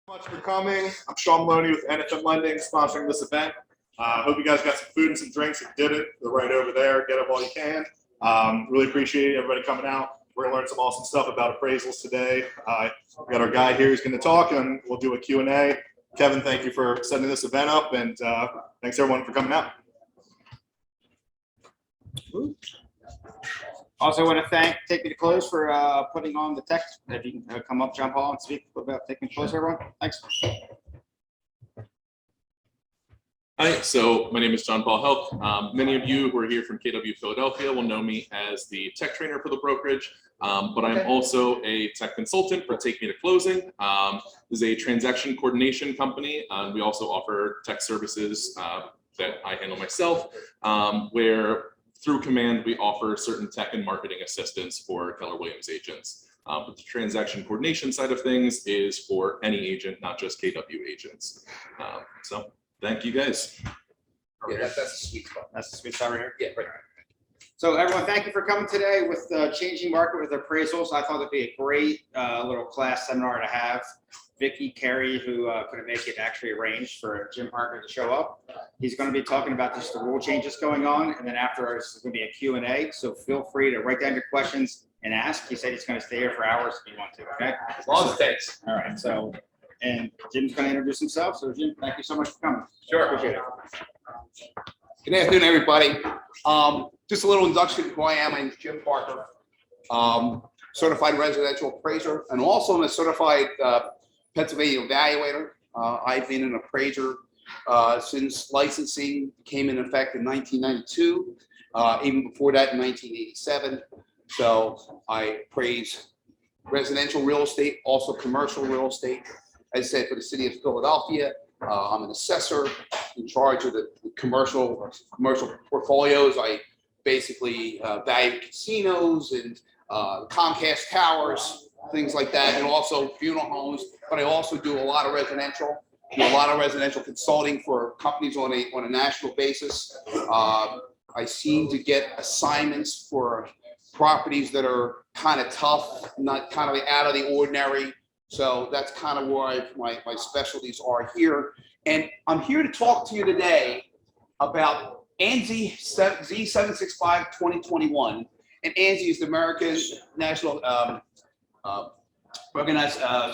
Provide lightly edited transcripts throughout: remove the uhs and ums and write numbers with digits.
Much for coming. I'm Sean Maloney with NFM Lending, sponsoring this event. Hope you guys got some food and some drinks. If you didn't, they're right over there. Get them while you can. Really appreciate everybody coming out. We're going to learn some awesome stuff about appraisals today. We got our guy here who's going to talk, and we'll do a Q&A. Kevin, thank you for setting this event up, and thanks everyone for coming out. Also, want to thank Take Me to Close for putting on the text. If you can come up, John Paul, and speak about Take Me to Close, everyone. Thanks. Hi, so my name is John Paul Help. Many of you who are here from KW Philadelphia will know me as the tech trainer for the brokerage, but I'm also a tech consultant for Take Me to Closing. This is a transaction coordination company. We also offer tech services that I handle myself, where through Command, we offer certain tech and marketing assistance for Keller Williams agents. But the transaction coordination side of things is for any agent, not just KW agents. So thank you guys. Yeah, that's the sweet spot. That's the sweet spot right here? Yeah, right. So everyone, thank you for coming today with the changing market with appraisals. I thought it'd be a great little class seminar to have. Vicky Carey, who couldn't make it, actually arranged for Jim Hartman to show up. He's going to be talking about just the rule changes going on, and then afterwards there's going to be a Q&A. So feel free to write down your questions and ask. He said he's going to stay here for hours if you want to. Okay. As long as it takes. All right. So, and Jim's going to introduce himself. So Jim, thank you so much for coming. Sure. Appreciate it. Good afternoon, everybody. Just a little introduction to who I am. My name is Jim Parker, certified residential appraiser, and also I'm a certified Pennsylvania evaluator. I've been an appraiser since licensing came in effect in 1992, even before that in 1987. So I appraise residential real estate, also commercial real estate. As I said, for the city of Philadelphia, I'm an assessor in charge of the commercial portfolios. I basically value casinos and Comcast towers, things like that, and also funeral homes. But I also do a lot of residential, consulting for companies on a national basis. I seem to get assignments for properties that are kind of tough, not kind of out of the ordinary. So that's kind of where my specialties are here. And I'm here to talk to you today about ANSI Z765 2021. And ANSI is the American National Organized, I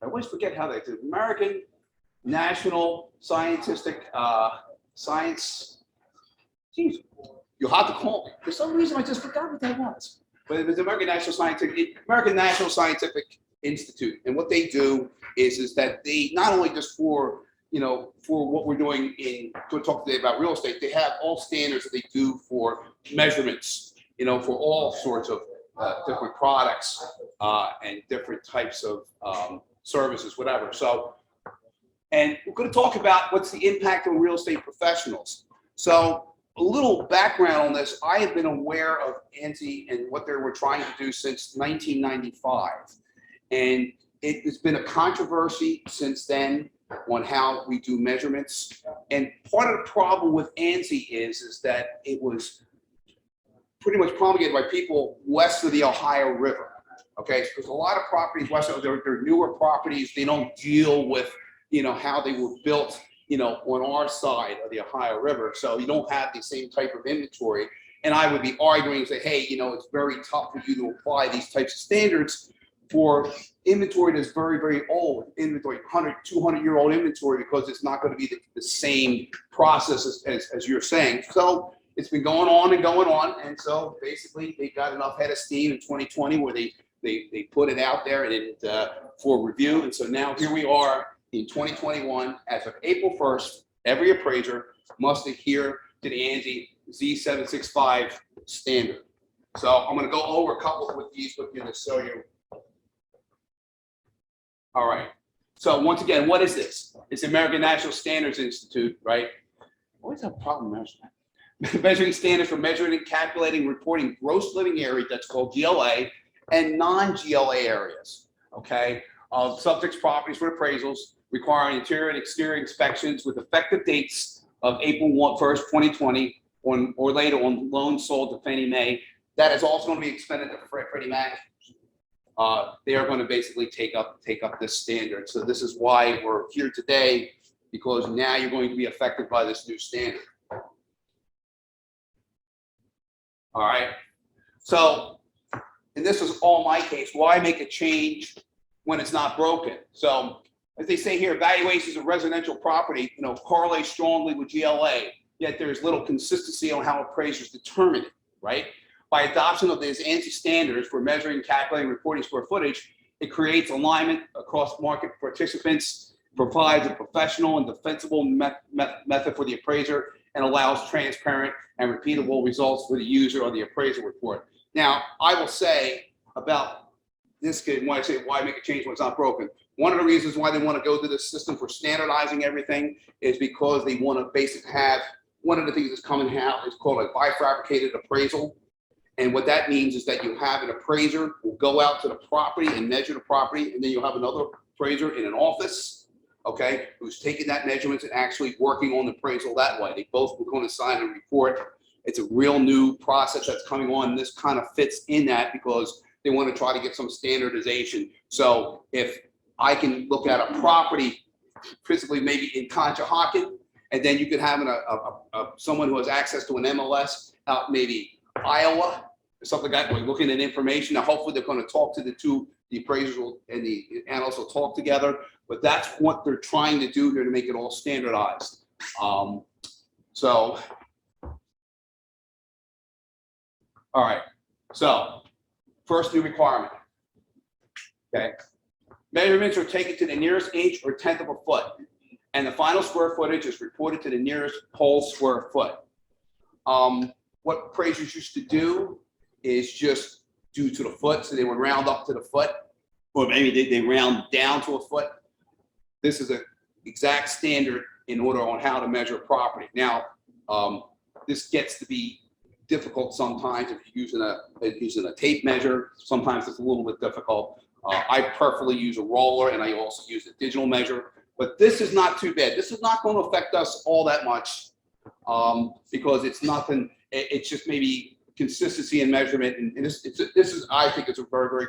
always forget how they do. American National Scientific Science. Geez, you'll have to call me. For some reason, I just forgot what that was. But it was the American National Scientific Institute. And what they do is that they not only just for what we're doing to talk today about real estate, they have all standards that they do for measurements, for all sorts of different products and different types of services, whatever. So, and we're going to talk about what's the impact on real estate professionals. So a little background on this, I have been aware of ANSI and what they were trying to do since 1995. And it has been a controversy since then on how we do measurements. And part of the problem with ANSI is that it was pretty much promulgated by people west of the Ohio River. Okay, because a lot of properties west of they're newer properties. They don't deal with how they were built on our side of the Ohio River. So you don't have the same type of inventory. And I would be arguing and say, hey, it's very tough for you to apply these types of standards for inventory that's very, very old inventory, 100, 200-year-old inventory, because it's not going to be the same process as you're saying. So it's been going on and going on. And so basically they got enough head of steam in 2020 where they put it out there and for review. And so now here we are in 2021, as of April 1st, every appraiser must adhere to the ANSI Z765 standard. So I'm going to go over a couple with these with you to show you. All right. So once again, what is this? It's the American National Standards Institute, right? Always have a problem measuring. Measuring standards for measuring and calculating, reporting gross living area, that's called GLA, and non-GLA areas, okay? Of subjects' properties for appraisals, requiring interior and exterior inspections with effective dates of April 1st, 2020, or later on loans sold to Fannie Mae. That is also going to be expended to Freddie Mac. they are going to basically take up this standard. So this is why we're here today, because now you're going to be affected by this new standard. All right. So, and this is all my case. Why make a change when it's not broken? So, as they say here, valuations of residential property, correlate strongly with GLA, yet there's little consistency on how appraisers determine it, right? By adoption of these ANSI standards for measuring, calculating, reporting square footage, it creates alignment across market participants, provides a professional and defensible method for the appraiser, and allows transparent and repeatable results for the user of the appraisal report. Now, I will say about this kid, when I say why make a change when it's not broken, one of the reasons why they want to go to this system for standardizing everything is because they want to basically have, one of the things that's coming out is called a fabricated appraisal. And what that means is that you have an appraiser who will go out to the property and measure the property, and then you'll have another appraiser in an office, okay, who's taking that measurements and actually working on the appraisal that way. They both will going to sign a report. It's a real new process that's coming on. This kind of fits in that because they want to try to get some standardization. So if I can look at a property physically, maybe in Conshohocken, and then you could have someone who has access to an MLS out maybe Iowa, or something like that, we're looking at information. Now, hopefully they're going to talk to the appraisers and the analysts will talk together, but that's what they're trying to do here to make it all standardized. So, all right, so first new requirement, okay. Measurements are taken to the nearest inch or tenth of a foot, and the final square footage is reported to the nearest whole square foot. What appraisers used to do is just do to the foot, so they would round up to the foot, or maybe they round down to a foot. This is an exact standard in order on how to measure property. Now, this gets to be difficult sometimes if you're using a tape measure. Sometimes it's a little bit difficult. I preferably use a roller, and I also use a digital measure, but this is not too bad. This is not going to affect us all that much because it's nothing. It's just maybe consistency in measurement, and this is I think it's a very, very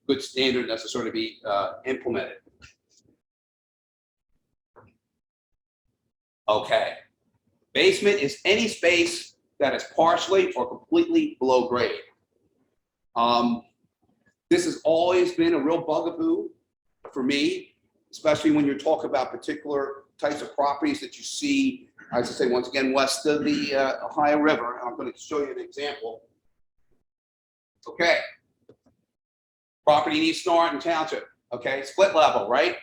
good standard that's to sort of be implemented. Okay, basement is any space that is partially or completely below grade. This has always been a real bugaboo for me, especially when you're talking about particular types of properties that you see, as I say, once again, west of the Ohio River. I'm going to show you an example. Okay. Property in East Norton Township. Okay, split level, right?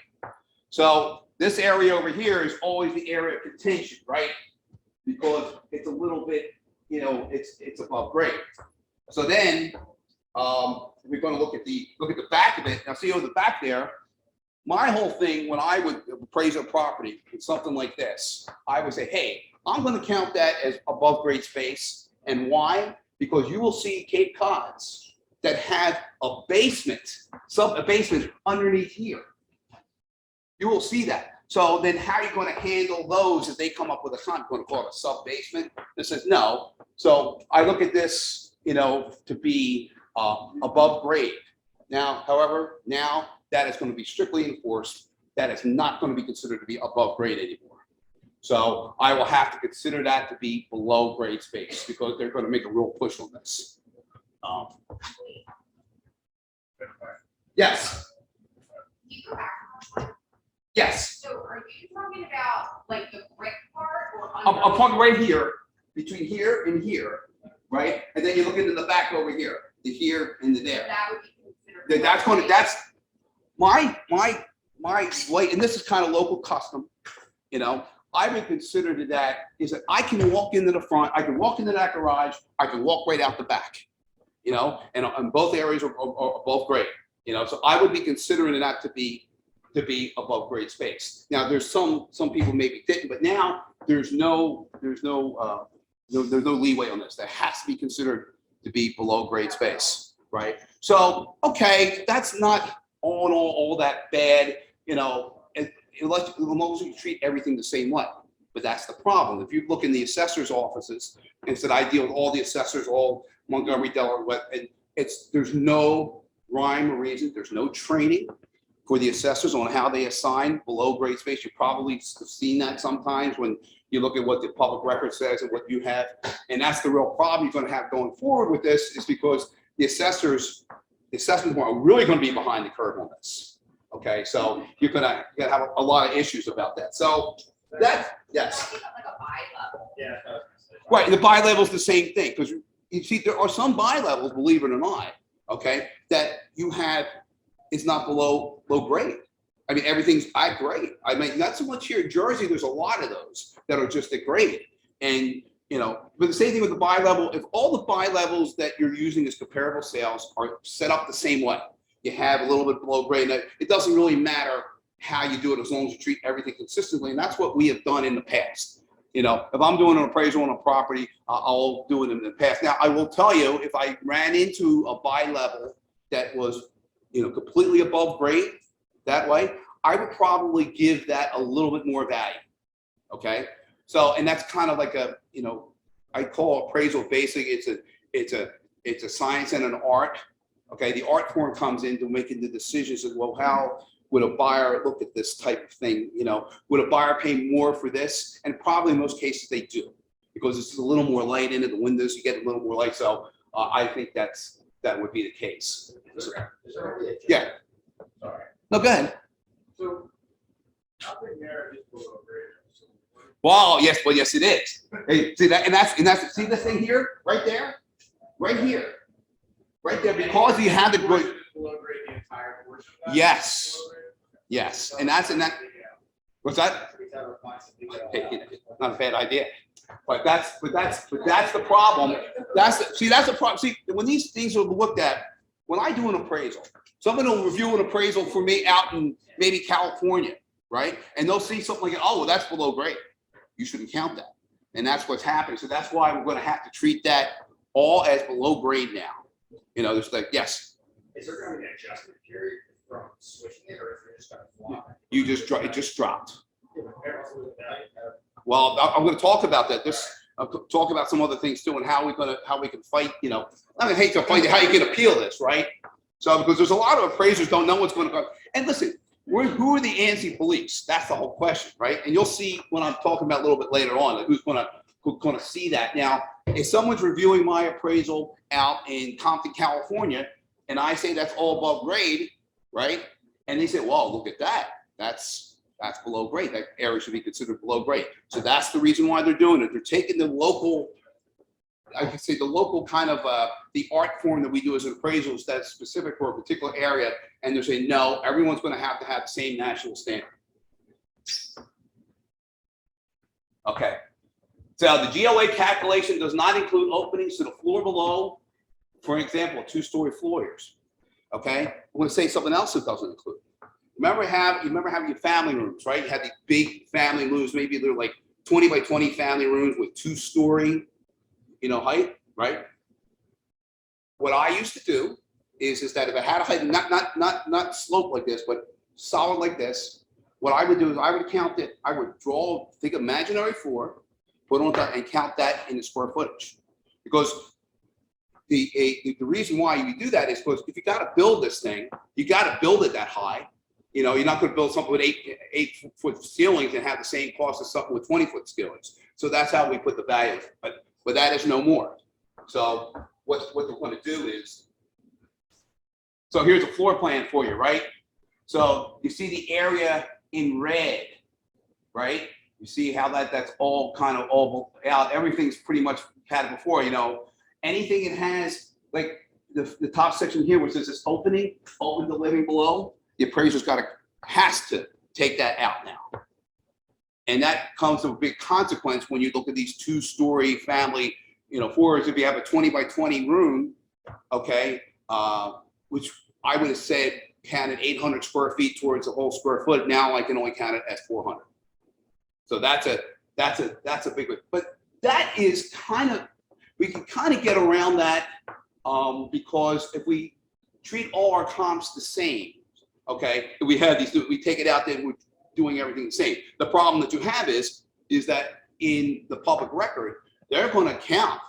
So this area over here is always the area of contention, right? Because it's a little bit, it's above grade. So then we're going to look at the back of it. Now, see over the back there, my whole thing when I would appraise a property, it's something like this. I would say, hey, I'm going to count that as above grade space. And why? Because you will see Cape Cods that have a basement underneath here. You will see that. So then how are you going to handle those if they come up with a con? Going to call it a sub basement? This says no. So I look at this, to be above grade. Now, however, now that is going to be strictly enforced. That is not going to be considered to be above grade anymore. So I will have to consider that to be below grade space because they're going to make a real push on this. Yes. Can you go back? Yes. So are you talking about like the brick part or I'm talking right here, between here and here, right? And then you look into the back over here, the here and the there. that would be considered? That's my way, and this is kind of local custom, I would consider that is that I can walk into the front, I can walk into that garage, I can walk right out the back, and both areas are above grade, so I would be considering that to be above grade space. Now there's some people maybe didn't, but now there's no leeway on this. That has to be considered to be below grade space, right? So okay, that's not all that bad, unless you treat everything the same way. But that's the problem. If you look in the assessor's offices, and said I deal with all the assessors, all Montgomery, Delaware, and there's no rhyme or reason. There's no training for the assessors on how they assign below grade space. You probably have seen that sometimes when you look at what the public record says and what you have. And that's the real problem you're going to have going forward with this, is because the assessors are really going to be behind the curve on this. Okay, so you're going to have a lot of issues about that. So that, yes. Like a bi-level. Yeah. Right, the bi-level is the same thing, because you see, there are some bi-levels, believe it or not, okay, that you have, it's not below low grade. I mean, everything's at grade. I mean, not so much here in Jersey, there's a lot of those that are just at grade. And, you know, but the same thing with the bi-level, if all the bi-levels that you're using as comparable sales are set up the same way, you have a little bit below grade, it doesn't really matter how you do it as long as you treat everything consistently. And that's what we have done in the past. You know, if I'm doing an appraisal on a property, I'll do it in the past. Now, I will tell you, if I ran into a bi-level that was, you know, completely above grade that way, I would probably give that a little bit more value. Okay. So, and that's kind of like a, you know, I call appraisal basic. It's a science and an art. Okay. The art form comes into making the decisions of, well, how would a buyer look at this type of thing? You know, would a buyer pay more for this? And probably in most cases they do, because it's a little more light into the windows. You get a little more light. So I think that would be the case. Yeah. Sorry. No, go ahead. So, nothing there is below grade. Wow. Yes. Well, yes, it is. Hey, see that, and that's see this thing here, right there, right here, right there, because you have the grade. Below grade the entire portion of that? Yes. Yes. And that. What's that? Hey, not a bad idea. But that's the problem. That's the problem. See, when these things are looked at, when I do an appraisal, someone will review an appraisal for me out in maybe California, right? And they'll see something like, oh, well, that's below grade. You shouldn't count that. And that's what's happening. So that's why we're going to have to treat that all as below grade now. You know, there's like, yes. Is there going to be an adjustment period from switching it, or if you're just going to fly? It just dropped. Well, I'm going to talk about that. I'll talk about some other things too, and how we can fight. You know, I hate to fight how you can appeal this, right? So because there's a lot of appraisers don't know what's going to go. And listen, who are the ANSI police? That's the whole question, right? And you'll see when I'm talking about a little bit later on, like who's going to see that. Now, if someone's reviewing my appraisal out in Compton, California, and I say that's all above grade, right? And they say, well, look at that. That's below grade. That area should be considered below grade. So that's the reason why they're doing it. They're taking the local, I could say the local kind of the art form that we do as an appraisal that's specific for a particular area. And they're saying, no, everyone's going to have the same national standard. Okay. So the GLA calculation does not include openings to the floor below, for example, two-story floors. Okay. I'm going to say something else that doesn't include. Remember having your family rooms, right? You had these big family rooms, maybe they're like 20 by 20 family rooms with two-story, you know, height, right? What I used to do is that if I had a height, not slope like this, but solid like this, what I would do is I would count it. I would think imaginary floor, put on top, and count that in the square footage. Because the reason why you do that is because if you got to build this thing, you got to build it that high. You know, you're not going to build something with 8-foot ceilings and have the same cost as something with 20-foot ceilings. So that's how we put the value. But that is no more. So what they're going to do is, so here's a floor plan for you, right? So you see the area in red, right? You see how that's all kind of all out. Everything's pretty much had it before. You know, anything it has, like the top section here, which is this open the living below. The appraiser's has to take that out now. And that comes to a big consequence when you look at these two-story family, you know, floors. If you have a 20 by 20 room, okay, which I would have said counted 800 square feet towards the whole square foot. Now I can only count it as 400. So that's a big one. But that is we can kind of get around that because if we treat all our comps the same, okay, we take it out there and we're doing everything the same. The problem that you have is that in the public record, they're going to count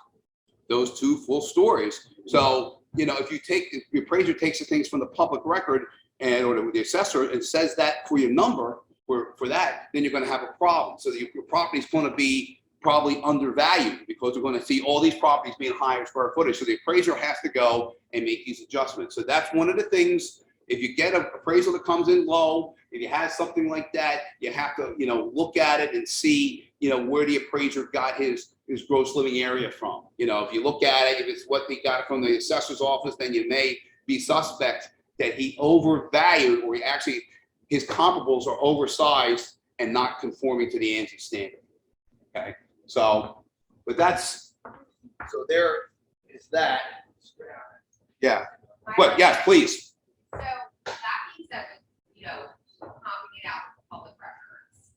those two full stories. So you know, if the appraiser takes the things from the public record or the assessor and says that for your number for that, then you're going to have a problem. So your property is going to be probably undervalued because we're going to see all these properties being higher square footage. So the appraiser has to go and make these adjustments. So that's one of the things. If you get an appraisal that comes in low, if you have something like that, you have to, you know, look at it and see, you know, where the appraiser got his gross living area from. You know, if you look at it, if it's what they got from the assessor's office, then you may be suspect that he overvalued, or his comparables are oversized and not conforming to the ANSI standard. Okay, so, but so there is that. Yeah, but yes, please. So that being said, you know, pumping it out with public records,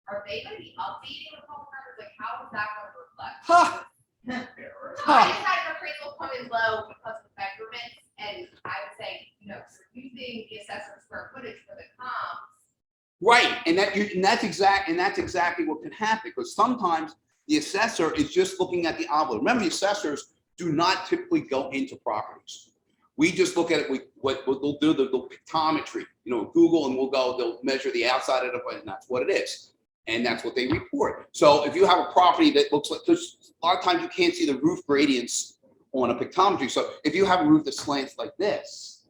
are they going to be updating the public records? Like, how is that going to reflect? Huh. I just had an appraisal come in low because of measurements, and I would say, you know, using the assessor square footage for the comps. Right, and that's exactly what can happen, because sometimes the assessor is just looking at the envelope. Remember, the assessors do not typically go into properties. We just look at it. What they'll do, they'll pictometry, you know, Google, and they'll measure the outside of it, and that's what it is, and that's what they report. So if you have a property that looks like, there's a lot of times you can't see the roof gradients on a pictometry. So if you have a roof that slants like this,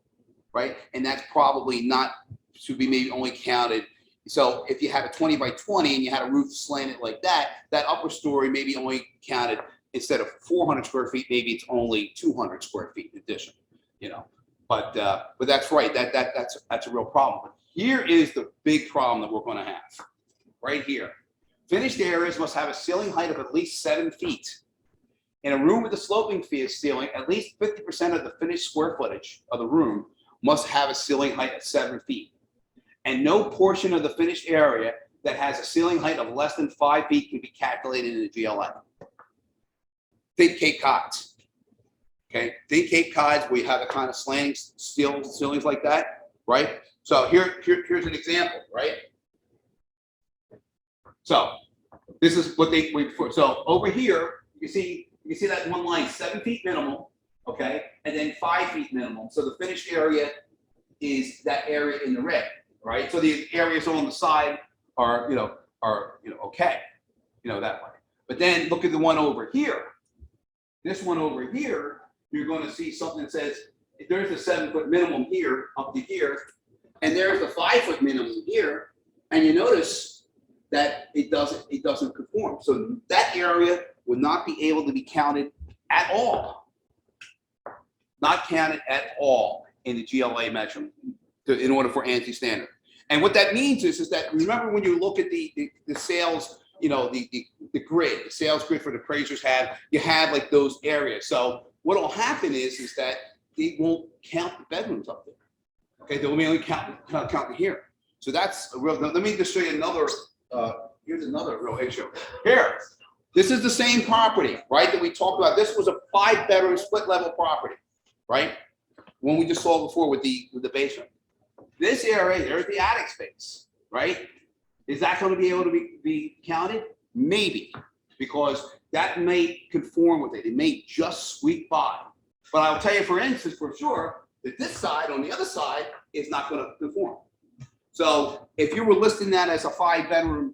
right, and that's probably not, should be maybe only counted. So if you had a 20 by 20 and you had a roof slanted like that, that upper story maybe only counted, instead of 400 square feet, maybe it's only 200 square feet in addition, you know. But that's right. That's a real problem. But here is the big problem that we're going to have. Right here, finished areas must have a ceiling height of at least 7 feet. In a room with a sloping ceiling, at least 50% of the finished square footage of the room must have a ceiling height of 7 feet. And no portion of the finished area that has a ceiling height of less than 5 feet can be calculated in the GLA. Think Cape Cods. Okay, think Cape Cods where you have the kind of slanting ceilings like that, right? So here's an example, right? So this is what so over here, you see that one line, 7 feet minimum, okay, and then 5 feet minimum. So the finished area is that area in the red, right? So the areas on the side are okay, that way. But then look at the one over here. This one over here, you're going to see something that says there's a 7 foot minimum here up to here, and there's a 5 foot minimum here, and you notice that it doesn't conform. So that area would not be able to be counted at all. Not counted at all in the GLA measurement in order for ANSI standard. And what that means is that, remember when you look at the sales, the grid, the sales grid for the appraisers you have like those areas. So what will happen is that they won't count the bedrooms up there. Okay, they'll only count here. So that's a real, let me just show you another, here's another real issue. Here, this is the same property, right, that we talked about. This was a 5-bedroom split level property, right? One we just saw before with the basement. This area, there's the attic space, right? Is that going to be able to be counted? Maybe, because that may conform with it. It may just squeak by. But I'll tell you, for instance, for sure, that this side on the other side is not going to conform. So if you were listing that as a 5-bedroom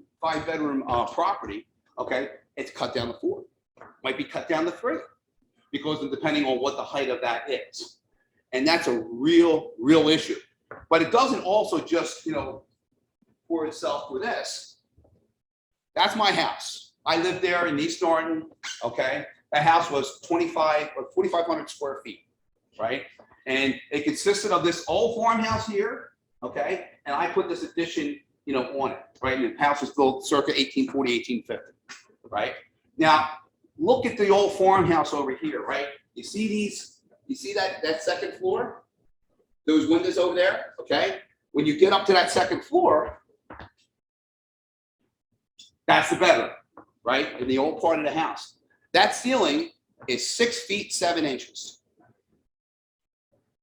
property, okay, it's cut down to 4. Might be cut down to 3, because depending on what the height of that is. And that's a real issue. But it doesn't also just, pour itself with this. That's my house. I lived there in East Norton, okay? That house was 4,500 square feet, right? And it consisted of this old farmhouse here, okay? And I put this addition, on it, right? And the house was built circa 1840, 1850, right? Now, look at the old farmhouse over here, right? You see that second floor? Those windows over there, okay? When you get up to that second floor, that's the bedroom, right? In the old part of the house. That ceiling is 6 feet 7 inches.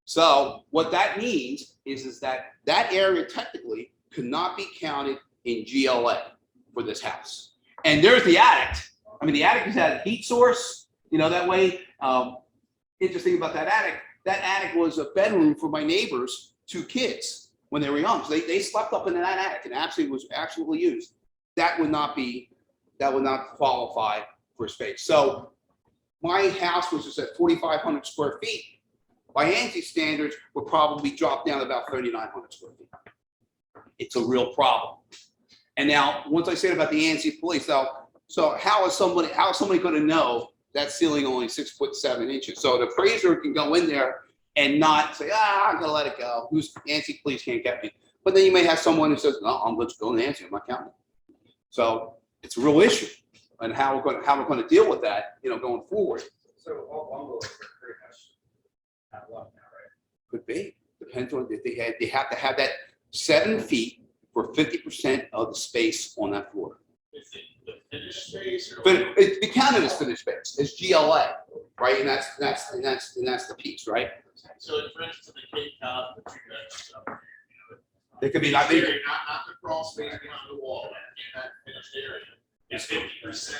So what that means is that area technically could not be counted in GLA for this house. And there's the attic. I mean, the attic has had a heat source, that way interesting about that attic was a bedroom for my neighbors' 2 kids when they were young. So they slept up in that attic and was absolutely used. That would not qualify for space. So my house was just at 4,500 square feet. By ANSI standards, would probably drop down to about 3,900 square feet. It's a real problem. And now, once I said about the ANSI police, so how is somebody going to know that ceiling only 6'7"? So the appraiser can go in there and not say, I'm gonna let it go. Who's ANSI police can't get me. But then you may have someone who says, no, I'm just going to ANSI, I'm not counting. So it's a real issue, and how we're going to deal with that, going forward. So all bungalows are pretty much at one now, right? Could be. Depends on if they have to have that 7 feet for 50% of the space on that floor. Is it the finished space or? But it counted as finished space, as GLA, right? And that's the piece, right? So for instance, the Cape Cod, the 2 bedroom stuff. It could be Not not big. the crawl space behind the wall, in that finished area. It's 50%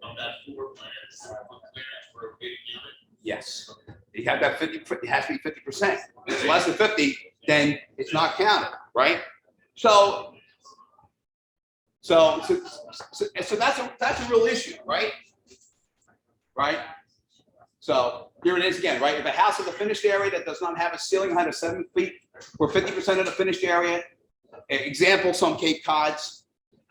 of that floor plan is on clearance for a big unit. Yes. You have that 50, it has to be 50%. If it's less than 50, then it's not counted, right? So that's a real issue, right? Right? So here it is again, right? If a house has a finished area that does not have a ceiling height of 7 feet for 50% of the finished area, example, some Cape Cods,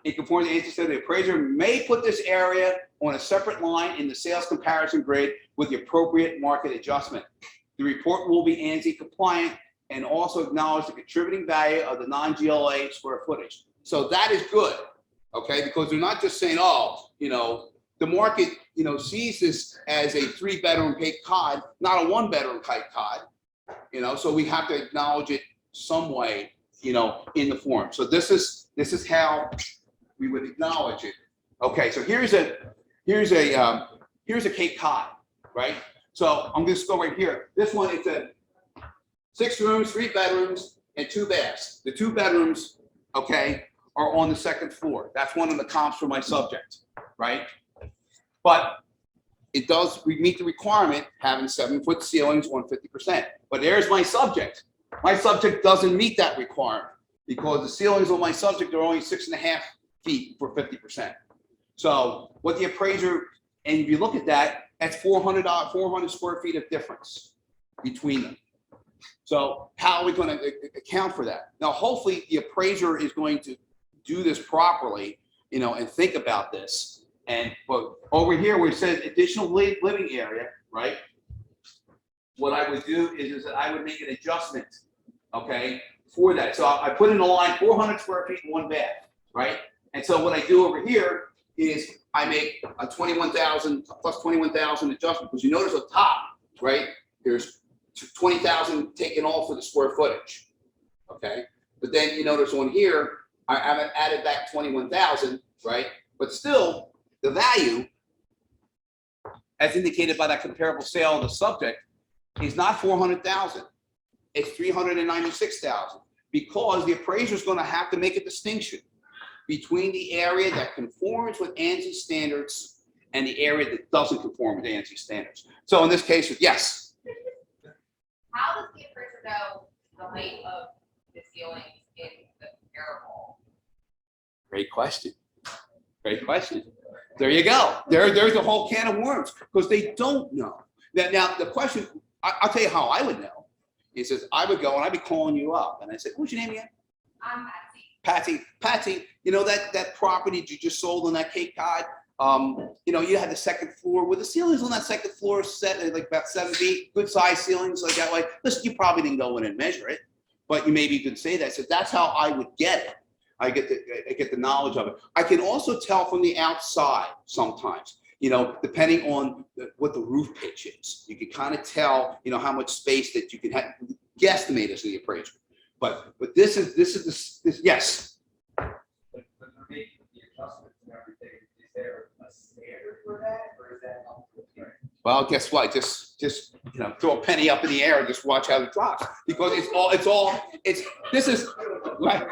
in conformity to ANSI standard, the appraiser may put this area on a separate line in the sales comparison grid with the appropriate market adjustment. The report will be ANSI compliant and also acknowledge the contributing value of the non-GLA square footage. So that is good, okay? Because they're not just saying, the market, sees this as a 3-bedroom Cape Cod, not a 1-bedroom Cape Cod, so we have to acknowledge it some way, in the form. So this is how we would acknowledge it. Okay, so here's a Cape Cod, right? So I'm just go right here. This one, it's a 6 rooms, 3 bedrooms, and 2 baths. The 2 bedrooms, okay, are on the 2nd floor. That's one of the comps for my subject, right? But it does meet the requirement having 7-foot ceilings on 50%. But there's my subject. My subject doesn't meet that requirement because the ceilings on my subject are only 6.5 feet for 50%. So what the appraiser, and if you look at that, that's 400 square feet of difference between them. So how are we going to account for that? Now, hopefully the appraiser is going to do this properly, and think about this. But over here where it says additional living area, right? What I would do is that I would make an adjustment, okay, for that. So I put in the line 400 square feet, 1 bath, right? And so what I do over here is I make a 21,000 plus 21,000 adjustment, because you notice on top, right? There's 20,000 taken off for the square footage, okay? But then you notice on here, I haven't added back 21,000, right? But still, the value, as indicated by that comparable sale of the subject, is not 400,000. It's 396,000, because the appraiser is going to have to make a distinction between the area that conforms with ANSI standards and the area that doesn't conform with ANSI standards. So in this case, yes. How does the appraiser know the height of the ceilings in the comparable? Great question. Great question. There you go. There's a whole can of worms, because they don't know. Now the question, I'll tell you how I would know. He says, I would go and I'd be calling you up. And I said, what's your name again? I'm Patsy. Patsy, that property that you just sold on that Cape Cod, you had the 2nd floor with the ceilings on that 2nd floor set like about 7 feet, good size ceilings like that way. Listen, you probably didn't go in and measure it, but you maybe could say that. So that's how I would get it. I get the knowledge of it. I can also tell from the outside sometimes, depending on what the roof pitch is. You can kind of tell, how much space that you can guesstimate as the appraiser. But this is yes. But for me, the adjustments and everything, is there a standard for that, or is that up to the appraiser? Well, guess what? Just throw a penny up in the air and just watch how it drops, because this is right.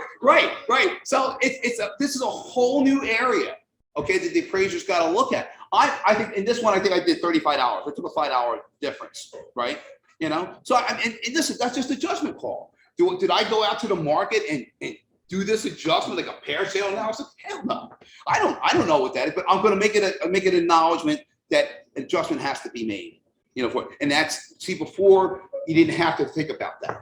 So this is a whole new area okay, that the appraiser's got to look at. I think in this one, I think I did $35. I took a $5 difference, right? You know, so and that's just a judgment call. Did I go out to the market and do this adjustment like a pair sale analysis? Hell no. I don't know what that is, but I'm going to make it an acknowledgement that adjustment has to be made. You know, and that's, see, before you didn't have to think about that.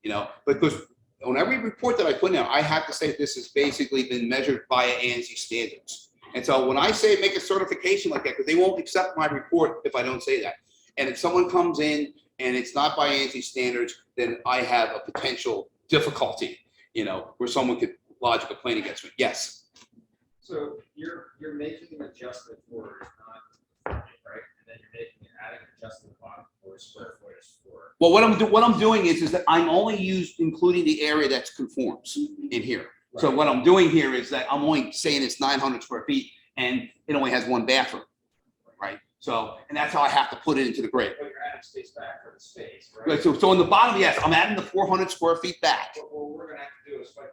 You know, because on every report that I put in, I have to say this has basically been measured by ANSI standards. And so when I say make a certification like that, because they won't accept my report if I don't say that. And if someone comes in and it's not by ANSI standards, then I have a potential difficulty, you know, where someone could lodge a complaint against me. Yes. So you're making an adjustment for non, right? And then you're adding an adjustment bottom for square footage for. Well, what I'm doing is that I'm only including the area that's conforms in here. Right. So what I'm doing here is that I'm only saying it's 900 square feet and it only has one bathroom, right? So, and that's how I have to put it into the grade. But you're adding space back for the space, right? Right, so on the bottom, yes, I'm adding the 400 square feet back. What we're gonna have to do is fight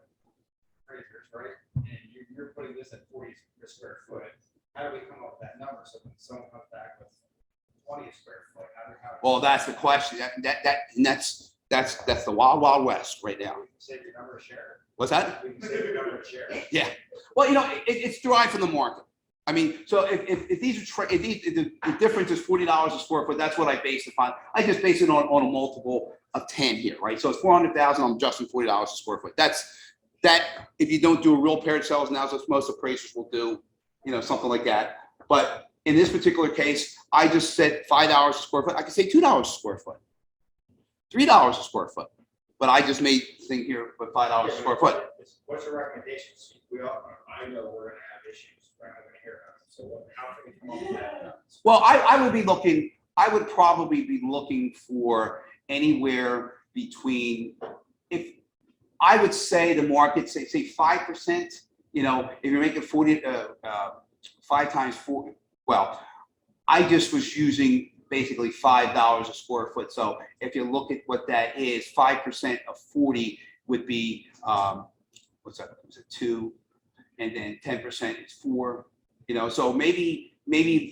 appraisers, right? And you're putting this at 40 per square foot. How do we come up with that number? So when someone comes back with 20 square foot, how? Well, that's the question. That's the wild, wild west right now. We can save your number of share. What's that? We can save your number of share. Yeah. Well, you know, it's derived from the market. I mean, so if the difference is $40 a square foot, that's what I base it on. I just base it on a multiple of 10 here, right? So it's 400,000. I'm adjusting $40 a square foot. That if you don't do a real paired sales analysis, most appraisers will do, you know, something like that. But in this particular case, I just said $5 a square foot. I could say $2 a square foot, $3 a square foot. But I just made the thing here with $5 a square foot. What's your recommendations? I know we're gonna have issues. We're not gonna hear about it. So how can we come up with that? Well, I would probably be looking for anywhere between, if I would say the market, say 5%, you know, if you're making 5 times 4, well, I just was using basically $5 a square foot. So if you look at what that is, 5% of 40 would be, what's that? Was it 2? And then 10% is 4. You know, so maybe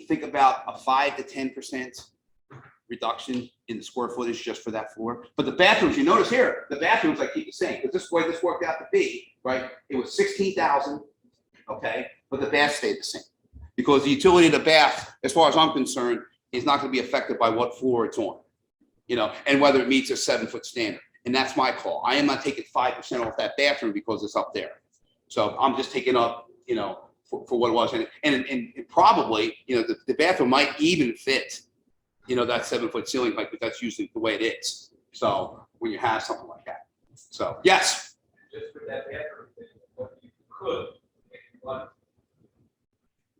think about a 5 to 10% reduction in the square footage just for that floor. But the bathrooms, you notice here, the bathrooms I keep the same because this is where this worked out to be, right? It was 16,000, okay, but the bath stayed the same because the utility of the bath, as far as I'm concerned, is not going to be affected by what floor it's on, you know, and whether it meets a 7-foot standard. And that's my call. I am not taking 5% off that bathroom because it's up there. So I'm just taking up, you know, for what it was. And probably, you know, the bathroom might even fit, you know, that 7-foot ceiling height, but that's usually the way it is. So when you have something like that. So, yes. Just for that bathroom, what you could, if you want.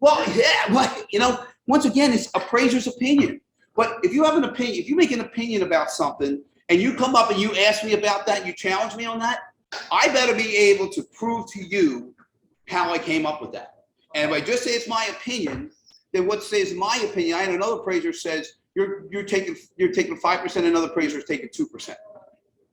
Well, yeah, well, you know, once again, it's appraiser's opinion. But if you have an opinion, if you make an opinion about something and you come up and you ask me about that, you challenge me on that, I better be able to prove to you how I came up with that. And if I just say it's my opinion, then what says my opinion? I had another appraiser says you're taking 5%, another appraiser is taking 2%.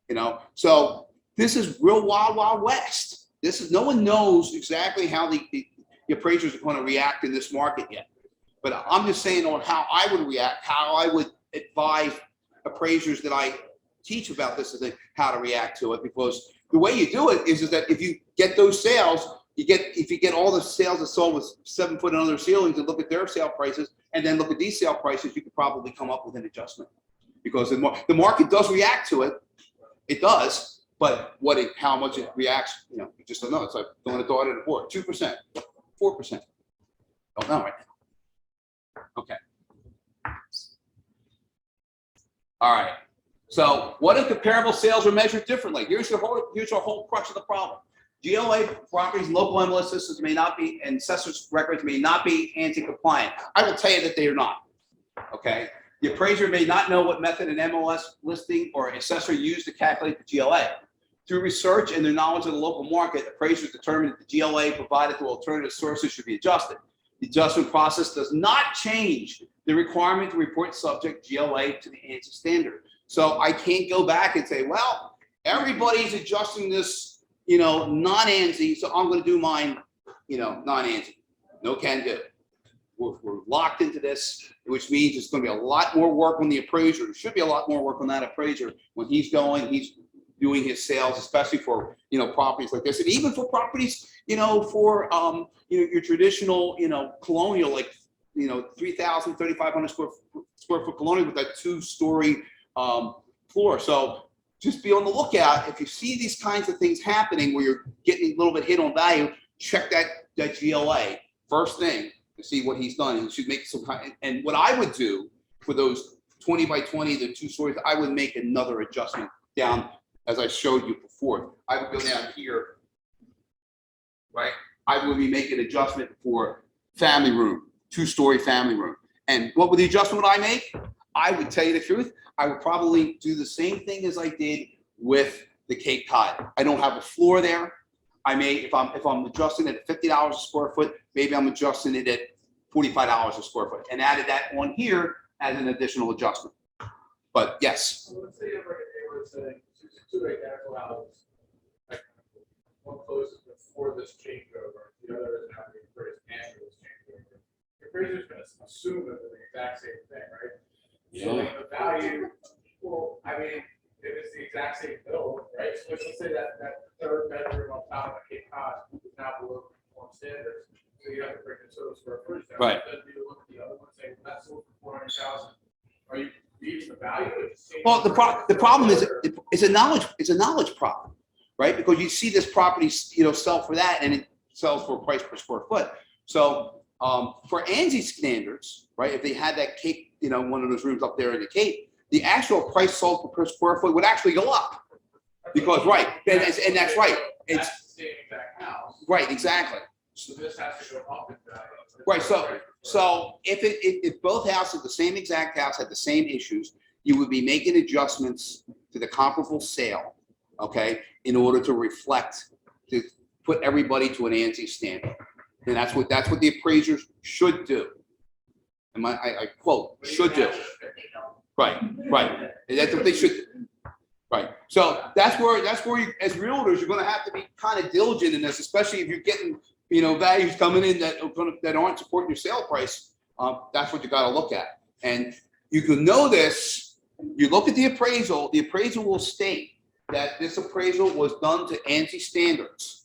You know, so this is real wild, wild west. This is, no one knows exactly how the appraisers are going to react in this market yet. But I'm just saying on how I would react, how I would advise appraisers that I teach about this, is how to react to it. Because the way you do it is that if you get those sales, if you get all the sales that sold with 7-foot and under ceilings and look at their sale prices and then look at these sale prices, you could probably come up with an adjustment. Because the market does react to it. It does, but how much it reacts, you know, you just don't know. It's like throwing a dart at a board. 2%, 4%. Don't know right now. Okay. All right. So what if comparable sales are measured differently? Here's our whole crux of the problem. GLA properties, local MLS systems may not be, and assessor's records may not be anti-compliant. I will tell you that they are not. Okay. The appraiser may not know what method an MLS listing or assessor used to calculate the GLA. Through research and their knowledge of the local market, appraisers determined that the GLA provided through alternative sources should be adjusted. The adjustment process does not change the requirement to report subject GLA to the ANSI standard. So I can't go back and say, well, everybody's adjusting this, you know, non-ANSI, so I'm going to do mine, you know, non-ANSI. No can do. We're locked into this, which means it's going to be a lot more work on the appraiser. There should be a lot more work on that appraiser when he's doing his sales, especially for, properties like this. And even for properties, for, your traditional, colonial, like, 3,000, 3,500 square foot colonial with that 2-story floor. So just be on the lookout. If you see these kinds of things happening where you're getting a little bit hit on value, check that GLA first thing to see what he's done. He should make some kind. And what I would do for those 20 by 20, the 2 stories, I would make another adjustment down, as I showed you before. I would go down here, right? I would be making an adjustment for family room, 2-story family room. And what would the adjustment I make? I would tell you the truth. I would probably do the same thing as I did with the Cape Cod. I don't have a floor there. I may, if I'm adjusting it at $50 a square foot, maybe I'm adjusting it at $45 a square foot, and added that on here as an additional adjustment. But yes. So let's say it was 2 identical houses, like one closes before this changeover, the other is happening first after this changeover. The appraiser's going to assume that they're the exact same thing, right? So the value, well, I mean, if it's the exact same build, right? So let's say that third bedroom on top of the Cape Cod is now below conform standards. So you have to bring the total square footage down. Right. Then you look at the other one and say, well, that's sold for 400,000. Are you reading the value? Or just saying Well, the problem is it's a knowledge problem, right? Because you see this property, sell for that, and it sells for a price per square foot. So for ANSI standards, right? If they had that Cape, one of those rooms up there in the Cape, the actual price sold per square foot would actually go up. Because right, and that's right. It's the same exact house. right, exactly. So this has to go up in value. Right. So if both houses, the same exact house, had the same issues, you would be making adjustments to the comparable sale, okay, in order to reflect, to put everybody to an ANSI standard. And that's what the appraisers should do. And I quote, should do. Right. And that's what they should do. Right. So that's where you, as realtors, you're going to have to be kind of diligent in this, especially if you're getting, values coming in that aren't supporting your sale price. That's what you got to look at. And you can know this. You look at the appraisal. The appraisal will state that this appraisal was done to ANSI standards.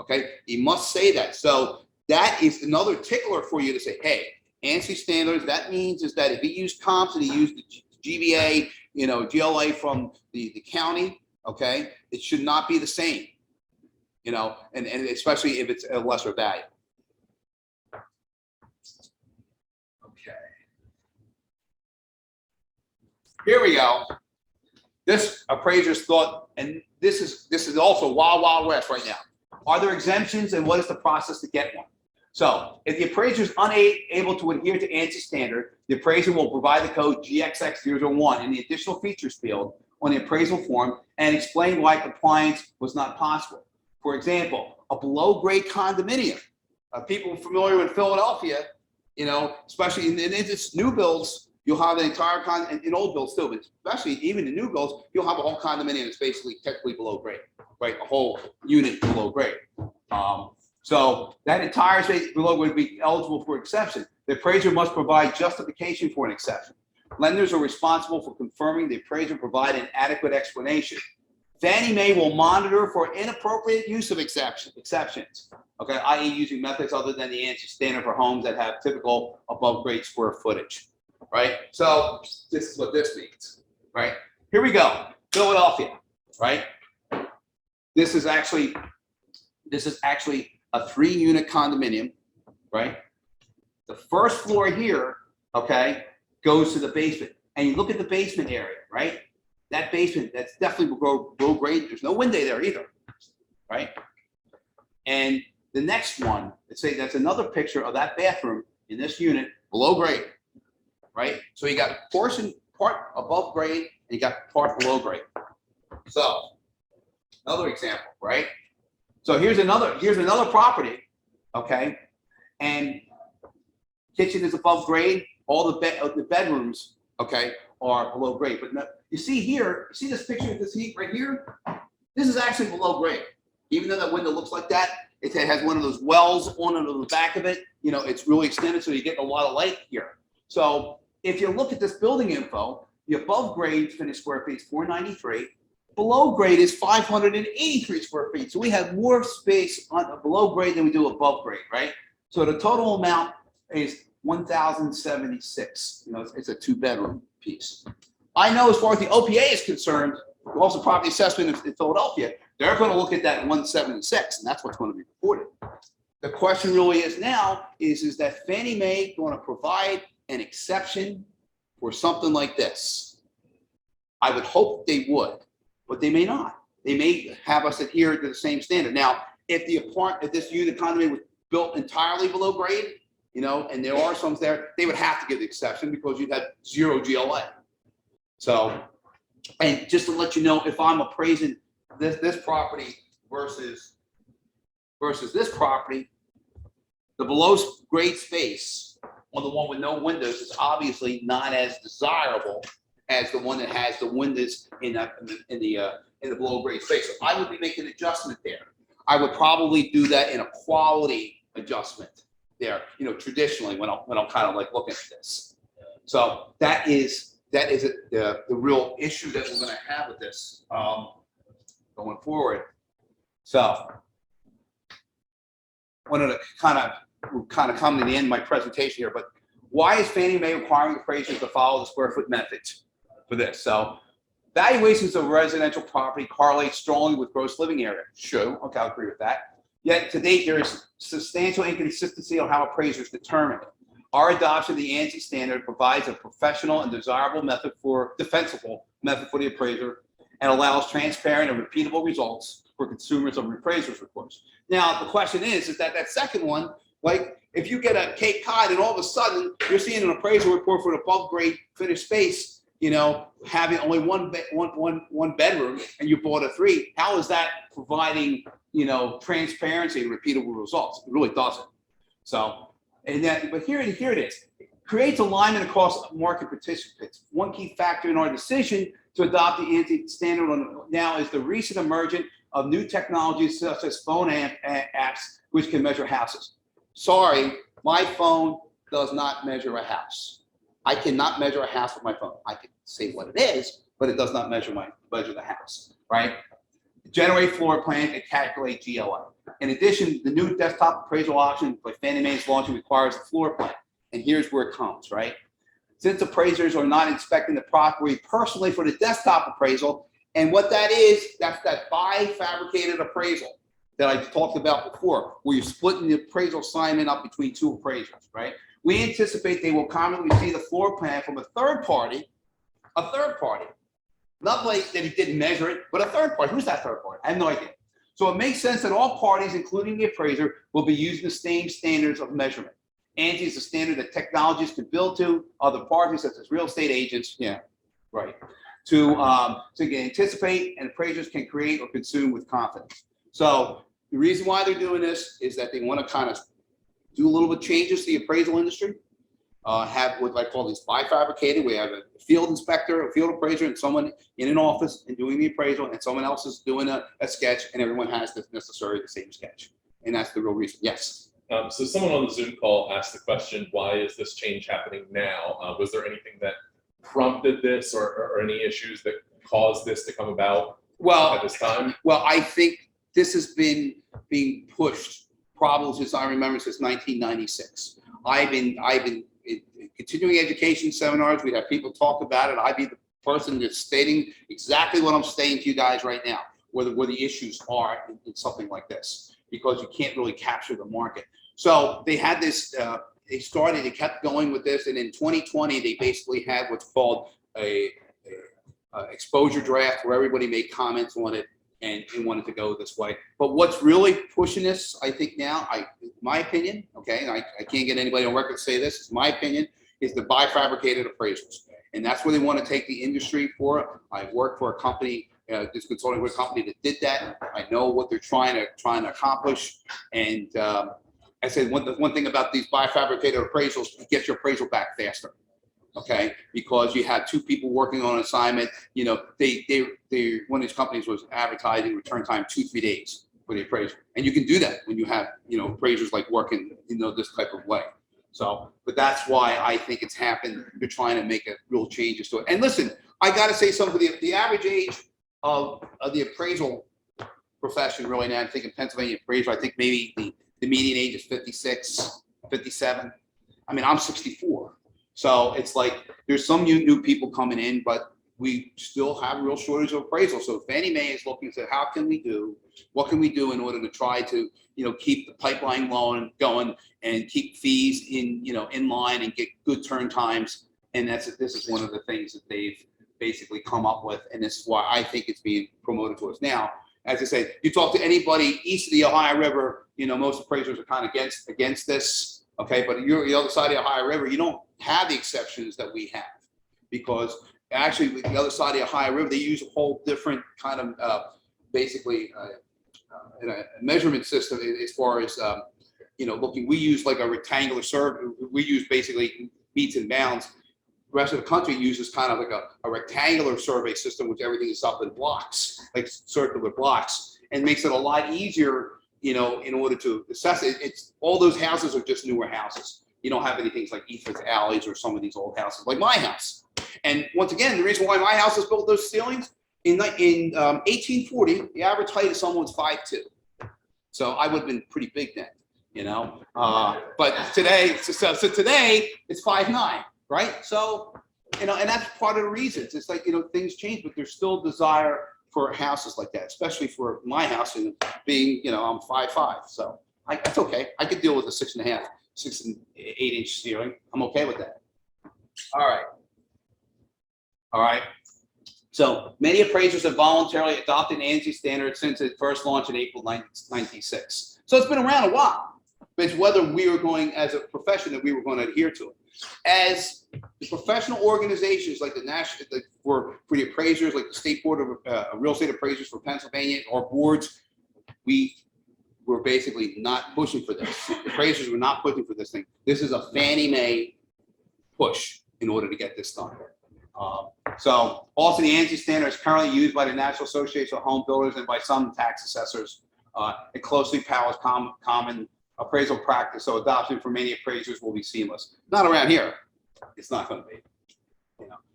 Okay. You must say that. So that is another tickler for you to say, hey, ANSI standards. That means is that if he used comps and he used the GBA, GLA from the county, okay, it should not be the same, and especially if it's a lesser value. Okay. Here we go. This appraisers thought, and this is also wild west right now. Are there exemptions, and what is the process to get one? So if the appraiser is unable to adhere to ANSI standard, the appraiser will provide the code GXX001 in the additional features field on the appraisal form and explain why compliance was not possible. For example, a below-grade condominium. People familiar with Philadelphia, especially in its new builds, you'll have an entire in old builds too, but especially even in new builds, you'll have a whole condominium that's basically technically below grade, right? A whole unit below grade. So that entire space below would be eligible for exception. The appraiser must provide justification for an exception. Lenders are responsible for confirming the appraiser provide an adequate explanation. Fannie Mae will monitor for inappropriate use of exceptions, okay, i.e. using methods other than the ANSI standard for homes that have typical above grade square footage, right? So this is what this means, right? Here we go, Philadelphia, right? This is actually a 3-unit condominium, right? The first floor here, okay, goes to the basement. And you look at the basement area, right? That basement, that's definitely below grade. There's no window there either, right? And the next one, let's say that's another picture of that bathroom in this unit below grade, right? So you got part above grade and you got part below grade. So another example, right? So here's another property, okay, and kitchen is above grade. All the bedrooms, okay, are below grade. But no, you see here, this picture of this heat right here. This is actually below grade. Even though that window looks like that, It has one of those wells on it on the back of it. You know, it's really extended, so you get a lot of light here. So if you look at this building info, the above grade finished square feet is 493. Below grade is 583 square feet. So we have more space on below grade than we do above grade, right? So the total amount is 1,076. You know, it's a 2-bedroom piece. I know as far as the OPA is concerned, also property assessment in Philadelphia, they're going to look at that 176, and that's what's going to be reported. The question really is now is that Fannie Mae going to provide an exception for something like this? I would hope they would, but they may not. They may have us adhere to the same standard. Now, if this unit condominium was built entirely below grade, you know, and there are some there, they would have to give the exception because you've had 0 GLA. So, and just to let you know, if I'm appraising this property versus this property, the below grade space on the one with no windows is obviously not as desirable as the one that has the windows in the below grade space. So I would be making an adjustment there. I would probably do that in a quality adjustment there, you know, traditionally when I'm kind of like looking at this. So that is the real issue that we're going to have with this going forward. So wanted to kind of come to the end of my presentation here, but why is Fannie Mae requiring appraisers to follow the square foot method for this? So valuations of residential property correlate strongly with gross living area. Sure, okay, I'll agree with that. Yet to date, there is substantial inconsistency on how appraisers determine it. Our adoption of the ANSI standard provides a professional and desirable method defensible method for the appraiser and allows transparent and repeatable results for consumers of appraisers reports. Now, the question is that second one, like if you get a Cape Cod and all of a sudden you're seeing an appraisal report for an above grade finished space, you know, having only one bedroom and you bought a 3, how is that providing, you know, transparency and repeatable results? It really doesn't. So, but here it is. It creates alignment across market participants. One key factor in our decision to adopt the ANSI standard now is the recent emergence of new technologies such as phone apps, which can measure houses. Sorry, my phone does not measure a house. I cannot measure a house with my phone. I can say what it is, but it does not measure the house, right? Generate floor plan and calculate GLA. In addition, the new desktop appraisal option by Fannie Mae is launching requires a floor plan. And here's where it comes, right? Since appraisers are not inspecting the property personally for the desktop appraisal, and what that is, that's that fabricated appraisal that I talked about before, where you're splitting the appraisal assignment up between 2 appraisers, right? We anticipate they will commonly see the floor plan from a third party, not like that he didn't measure it, but a third party. Who's that third party? I have no idea. So it makes sense that all parties, including the appraiser, will be using the same standards of measurement. ANSI is a standard that technologists can build to other parties, such as real estate agents, to anticipate, and appraisers can create or consume with confidence. So the reason why they're doing this is that they want to kind of do a little bit of changes to the appraisal industry. Have what I call these bifabricated. We have a field inspector, a field appraiser, and someone in an office and doing the appraisal, and someone else is doing a sketch, and everyone has necessarily the same sketch. And that's the real reason. Yes. So someone on the Zoom call asked the question, why is this change happening now? Was there anything that prompted this or any issues that caused this to come about at this time? Well, I think this has been being pushed probably since I remember, since 1996. I've been in continuing education seminars. We'd have people talk about it. I'd be the person that's stating exactly what I'm saying to you guys right now, where the issues are in something like this, because you can't really capture the market. So they had this, they kept going with this, and in 2020, they basically had what's called a exposure draft where everybody made comments on it and wanted to go this way. But what's really pushing this, I think now, my opinion, okay, and I can't get anybody on record to say this, it's my opinion, is the bifabricated appraisals. And that's where they want to take the industry for. I worked for a company, this consulting company that did that. I know what they're trying to accomplish. And I said one thing about these bifabricated appraisals, you get your appraisal back faster. Okay, because you have 2 people working on an assignment. You know, they one of these companies was advertising return time 2-3 days. for the appraiser. And you can do that when you have, appraisers like working, this type of way. So, but that's why I think it's happened. You're trying to make a real changes to it. And listen, I got to say something, the average age of the appraisal profession really now, I think in Pennsylvania appraiser, I think maybe the median age is 56, 57. I mean, I'm 64. So it's like, there's some new people coming in, but we still have a real shortage of appraisal. So Fannie Mae is looking to what can we do in order to try to, keep the pipeline going and keep fees in line and get good turn times. And this is one of the things that they've basically come up with. And this is why I think it's being promoted to us now. As I say, you talk to anybody east of the Ohio River, most appraisers are kind of against this. Okay, but you're the other side of the Ohio River, you don't have the exceptions that we have, because actually with the other side of the Ohio River, they use a whole different kind of basically a measurement system as far as looking. We use like a rectangular survey. We use basically meets and bounds. The rest of the country uses kind of like a rectangular survey system, which everything is up in blocks, like circular blocks, and makes it a lot easier, in order to assess it. It's all those houses are just newer houses. You don't have anything like Ethan's Alleys or some of these old houses like my house. And once again, the reason why my house was built those ceilings in 1840, the average height of someone was 5'2". So I would have been pretty big then, but today, so today it's 5'9", right? So, and that's part of the reasons. It's like, things change, but there's still desire for houses like that, especially for my house and being, I'm 5'5". So that's okay. I could deal with a 6 and 8 inch ceiling. I'm okay with that. All right. So many appraisers have voluntarily adopted ANSI standards since it first launched in April 1996. So it's been around a while, but it's whether we are going, as a profession, that we were going to adhere to it. As the professional organizations like the national, for the appraisers, like the State Board of Real Estate Appraisers for Pennsylvania, or boards, we were basically not pushing for this. The appraisers were not pushing for this thing. This is a Fannie Mae push in order to get this done. So also the ANSI standard is currently used by the National Association of Home Builders and by some tax assessors. It closely powers common appraisal practice, so adoption for many appraisers will be seamless. Not around here, it's not going to be.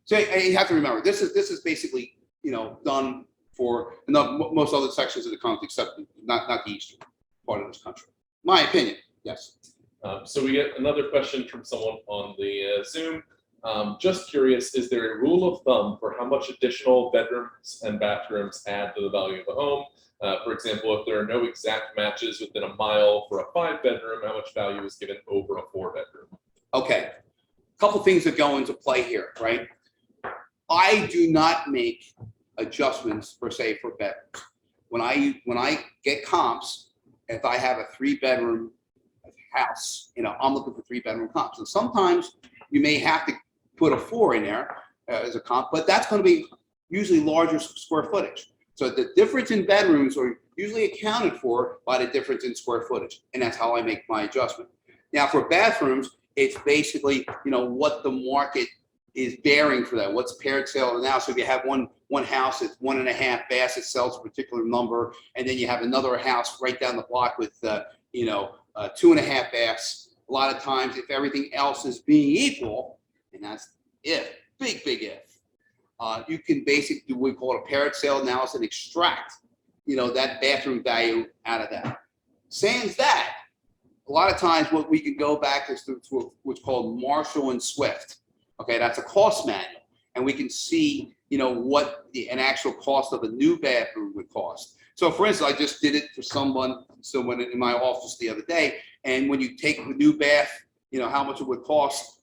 So you have to remember, this is basically done for most other sections of the country, except not the eastern part of this country. My opinion, yes. So we get another question from someone on the Zoom. Just curious, is there a rule of thumb for how much additional bedrooms and bathrooms add to the value of a home? For example, if there are no exact matches within a mile for a 5-bedroom, how much value is given over a 4-bedroom? Okay, a couple things that go into play here, right? I do not make adjustments per se for bedrooms. When I get comps, if I have a 3-bedroom house, I'm looking for 3-bedroom comps. And sometimes you may have to put a 4 in there as a comp, but that's going to be usually larger square footage. So the difference in bedrooms are usually accounted for by the difference in square footage, and that's how I make my adjustment. Now for bathrooms, it's basically what the market is bearing for that. What's paired sale now? So if you have one house that's 1.5 baths, it sells a particular number, and then you have another house right down the block with 2.5 baths. A lot of times, if everything else is being equal, and that's if, big if, you can basically do what we call a paired sale analysis and extract, that bathroom value out of that. Sans that, a lot of times what we can go back is to what's called Marshall and Swift. Okay, that's a cost manual, and we can see, what an actual cost of a new bathroom would cost. So, for instance, I just did it for someone in my office the other day, and when you take the new bath, how much it would cost.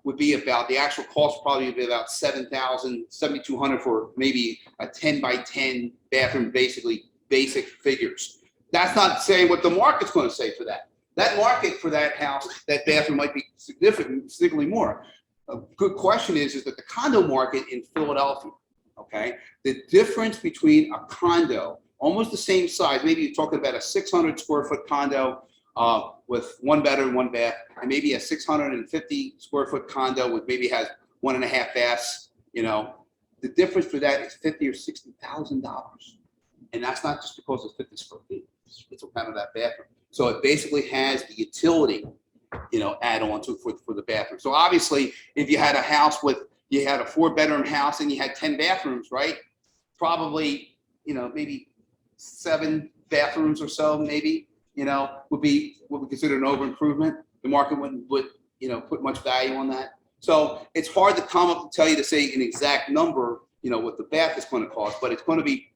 Would be about, the actual cost probably would be about $7,200 for maybe a 10 by 10 bathroom, basically basic figures. That's not saying what the market's going to say for that. That market for that house, that bathroom might be significantly more. A good question is that the condo market in Philadelphia, okay, the difference between a condo, almost the same size, maybe you're talking about a 600 square foot condo, with 1 bedroom, 1 bath, and maybe a 650 square foot condo with maybe has 1.5 baths. The difference for that is $50,000 or $60,000. And that's not just because it's 50 square feet. It's kind of that bathroom. So it basically has the utility, add on to for the bathroom. So obviously, if you had a house you had a 4-bedroom house and you had 10 bathrooms, right? Probably, maybe 7 bathrooms or so, maybe, would be considered an over improvement. The market would put much value on that. So it's hard to come up to tell you to say an exact number, what the bath is going to cost, but it's going to be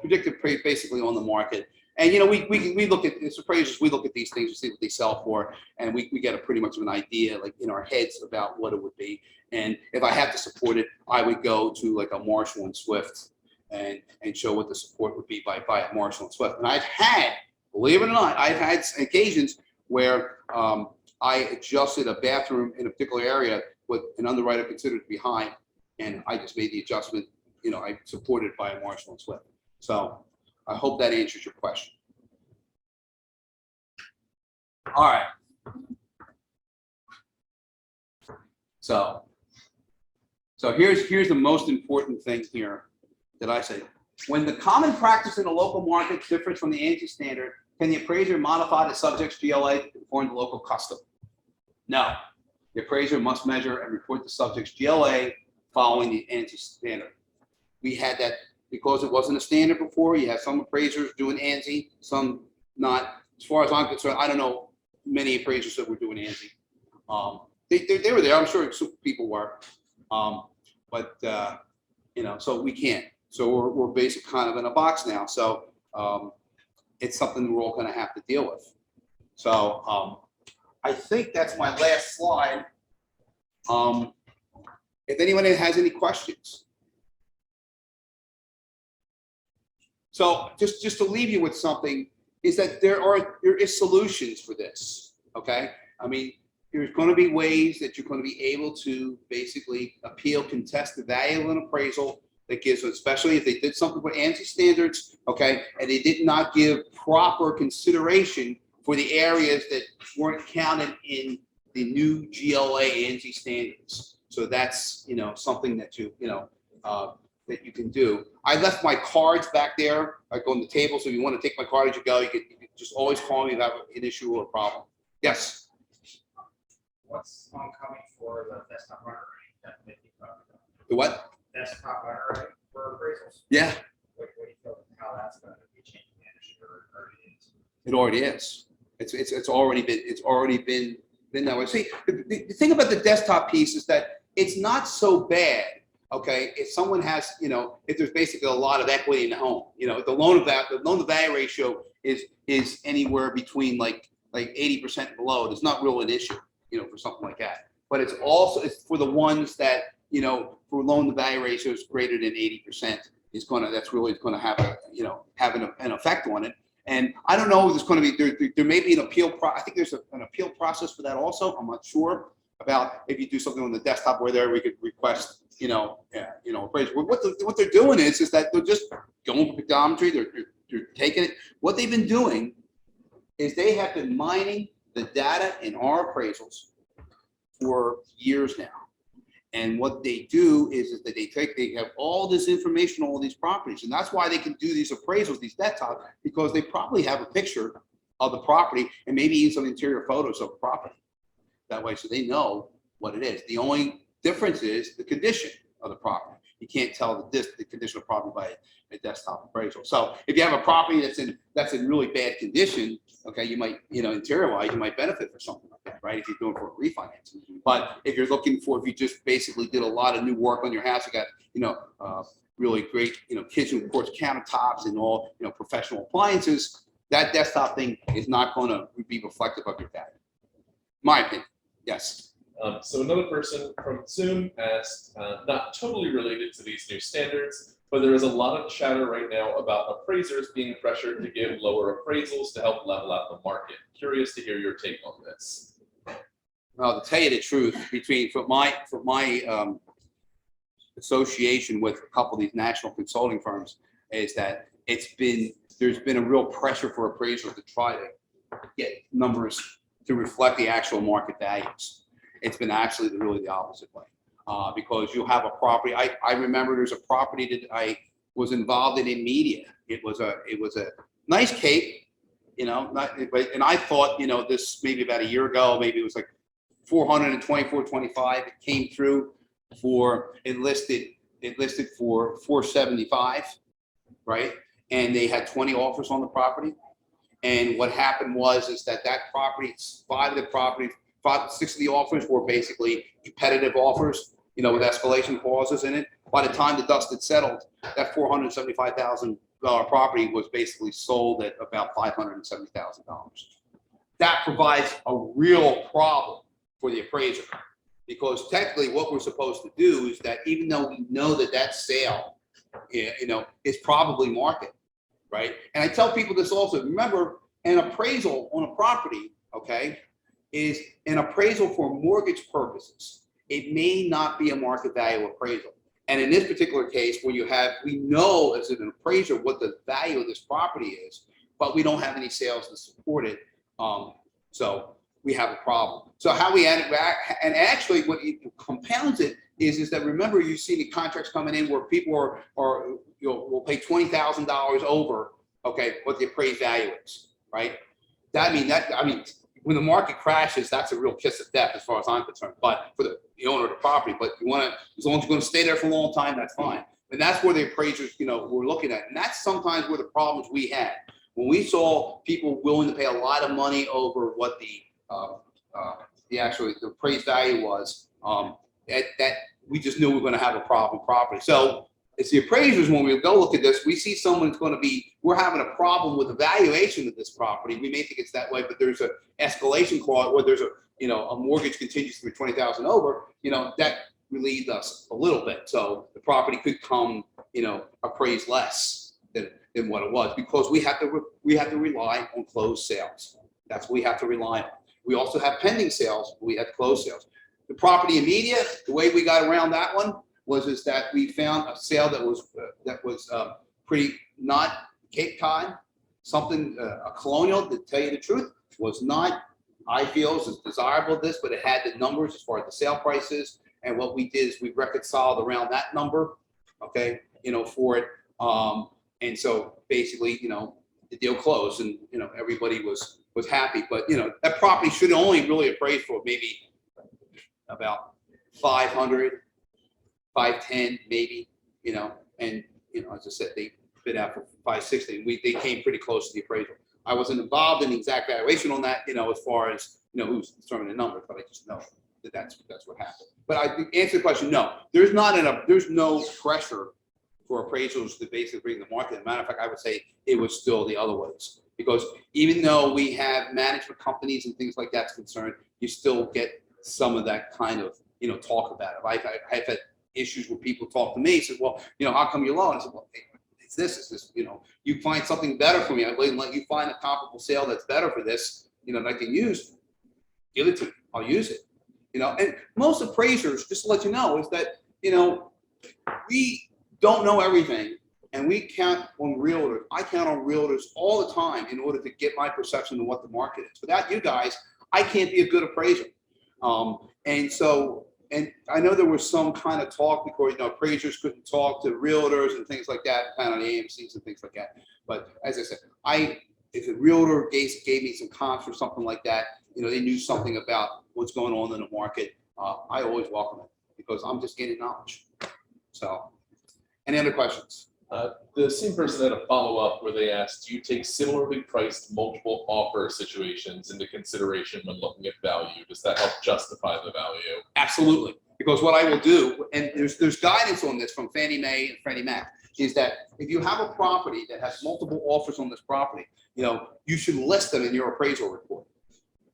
predicted basically on the market. And we look at as appraisers, we look at these things to see what they sell for, and we get a pretty much of an idea, like in our heads, about what it would be. And if I have to support it, I would go to like a Marshall and Swift and show what the support would be by a Marshall and Swift. And I've had, believe it or not, I've had occasions where I adjusted a bathroom in a particular area with an underwriter considered to be high, and I just made the adjustment. I supported by a Marshall and Swift. So I hope that answers your question. All right. So here's the most important thing here that I say. When the common practice in a local market differs from the ANSI standard, can the appraiser modify the subject's GLA to conform to local custom? No. The appraiser must measure and report the subject's GLA following the ANSI standard. We had that because it wasn't a standard before. You have some appraisers doing ANSI, some not. As far as I'm concerned, I don't know many appraisers that were doing ANSI. They were there. I'm sure some people were, but so we can't. So we're basically kind of in a box now. So it's something we're all going to have to deal with. So I think that's my last slide. If anyone has any questions. So just to leave you with something is that there is solutions for this. Okay. I mean, there's going to be ways that you're going to be able to basically appeal, contest the value of an appraisal that gives, especially if they did something with ANSI standards, okay, and they did not give proper consideration for the areas that weren't counted in the new GLA ANSI standards. So that's, something that that you can do. I left my cards back there, like on the table. So if you want to take my card as you go, you can just always call me about an issue or a problem. Yes. What's oncoming for the desktop runner? The what? Desktop runner for appraisals. Yeah. What do you feel how that's going to be changing the industry, or it already is. It's already been that way. See, the thing about the desktop piece is that it's not so bad. Okay, if someone has, if there's basically a lot of equity in the home, the loan to value ratio is anywhere between like 80% and below. It's not really an issue, for something like that. But it's for the ones that, for loan to value ratios greater than 80%, that's really going to have an effect on it. And I don't know if there's going to be there may be an appeal. I think there's an appeal process for that also. I'm not sure about if you do something on the desktop where we could request. Appraisal. What they're doing is that they're just going for pictometry. They're taking it. What they've been doing is they have been mining the data in our appraisals for years now. And what they do is that they have all this information on all these properties, and that's why they can do these appraisals, these desktops, because they probably have a picture of the property and maybe even some interior photos of the property. That way, so they know what it is. The only difference is the condition of the property. You can't tell the condition of the property by a desktop appraisal. So if you have a property that's in really bad condition, okay, you might, interior-wise, you might benefit for something like that, right? If you're doing for a refinance. But if you're looking for, if you just basically did a lot of new work on your house, you got, really great, kitchen, of course, countertops and all, professional appliances, that desktop thing is not going to be reflective of your value. My opinion, yes. So another person from Zoom asked, not totally related to these new standards, but there is a lot of chatter right now about appraisers being pressured to give lower appraisals to help level out the market. Curious to hear your take on this. Well, to tell you the truth, for my association with a couple of these national consulting firms, is that there's been a real pressure for appraisers to try to get numbers to reflect the actual market values. It's been actually really the opposite way, because you'll have a property. I remember there's a property that was involved in media. It was a nice cake, you know, and I thought, you know, this maybe about a year ago, maybe it was like 424.25. It came through for, it listed for 475, right? And they had 20 offers on the property. And what happened is that property, 6 of the offers were basically competitive offers, you know, with escalation clauses in it. By the time the dust had settled, that $475,000 property was basically sold at about $570,000. That provides a real problem for the appraiser, because technically what we're supposed to do is that even though we know that sale, you know, is probably market, right? And I tell people this also. Remember, an appraisal on a property, okay, is an appraisal for mortgage purposes. It may not be a market value appraisal. And in this particular case, where we know as an appraiser what the value of this property is, but we don't have any sales to support it. So we have a problem. So how we add it back, and actually what compounds it is that, remember, you see the contracts coming in where people are you know, will pay $20,000 over, okay, what the appraised value is, right? I mean, when the market crashes, that's a real kiss of death as far as I'm concerned, but for the owner of the property. But you want to, as long as you're going to stay there for a long time, that's fine. And that's where the appraisers, you know, were looking at. And that's sometimes where the problems we had. When we saw people willing to pay a lot of money over what the appraised value was, that we just knew we were going to have a problem property. So it's the appraisers, when we go look at this, we see someone's going to be, we're having a problem with the valuation of this property. We may think it's that way, but there's an escalation clause, or there's a mortgage contingency for 20,000 over, you know, that relieved us a little bit. So the property could come, you know, appraised less than what it was, because we have to rely on closed sales. That's what we have to rely on. We also have pending sales. We have closed sales. The property in media, the way we got around that one is that we found a sale that was pretty not Cape Cod, something a colonial. To tell you the truth, was not, I feel, as desirable this, but it had the numbers as far as the sale prices. And what we did is we reconciled around that number, okay, you know, for it. And so basically, you know, the deal closed, and you know, everybody was happy. But you know, that property should only really appraise for maybe about 500, 510 maybe, you know. And you know, as I said, they bid out for 560. They came pretty close to the appraisal. I wasn't involved in the exact valuation on that, you know, as far as, you know, who's determining the numbers, but I just know that that's what happened. But I answer the question, no, there's no pressure for appraisals to basically bring the market. As a matter of fact, I would say it was still the other ways, because even though we have management companies and things like that's concerned, you still get some of that kind of, you know, talk about it. I've had issues where people talk to me, said, well, you know, how come you're low? And I said, well, hey, it's this, you know, you find something better for me. I wouldn't let you find a comparable sale that's better for this, you know, that I can use. Give it to me. I'll use it. You know, and most appraisers, just to let you know, is that, you know, we don't know everything, and we count on realtors. I count on realtors all the time in order to get my perception of what the market is. Without you guys, I can't be a good appraiser. And I know there was some kind of talk before, you know, appraisers couldn't talk to realtors and things like that, kind of the AMCs and things like that. But as I said, if a realtor gave me some comps or something like that, you know, they knew something about what's going on in the market, I always welcome it, because I'm just gaining knowledge. So, any other questions? The same person had a follow-up where they asked, do you take similarly priced multiple offer situations into consideration when looking at value? Does that help justify the value? Absolutely. Because what I will do, and there's guidance on this from Fannie Mae and Freddie Mac, is that if you have a property that has multiple offers on this property, you know, you should list them in your appraisal report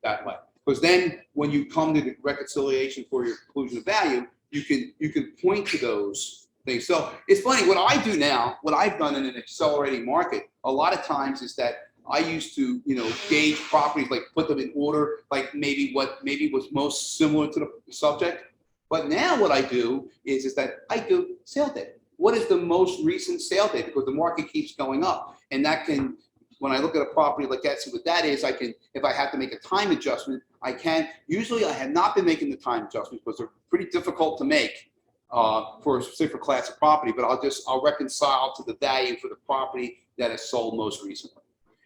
that way. Because then when you come to the reconciliation for your conclusion of value, you can point to those things. So it's funny, what I do now, what I've done in an accelerating market, a lot of times is that I used to, you know, gauge properties, like put them in order, like maybe was most similar to the subject. But now what I do is that I do sale date. What is the most recent sale date? Because the market keeps going up, and that can, when I look at a property like that, see what that is, I can, if I have to make a time adjustment, I can. Usually I have not been making the time adjustments because they're pretty difficult to make. for a specific class of property, but I'll reconcile to the value for the property that is sold most recently.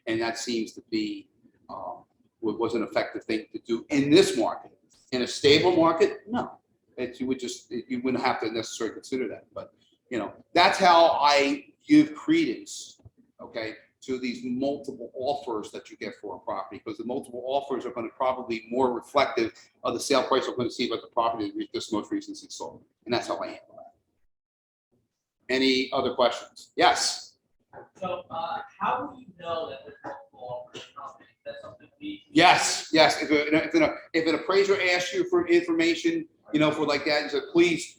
And that seems to be, was an effective thing to do in this market. In a stable market, no. You wouldn't have to necessarily consider that, but that's how I give credence, okay, to these multiple offers that you get for a property, because the multiple offers are going to probably be more reflective of the sale price we're going to see about the property that we just most recently sold. And that's how I handle that. Any other questions? Yes. So, how do you know that there's multiple offers? That's something we. Yes. If an appraiser asks you for information, for like that, you say, please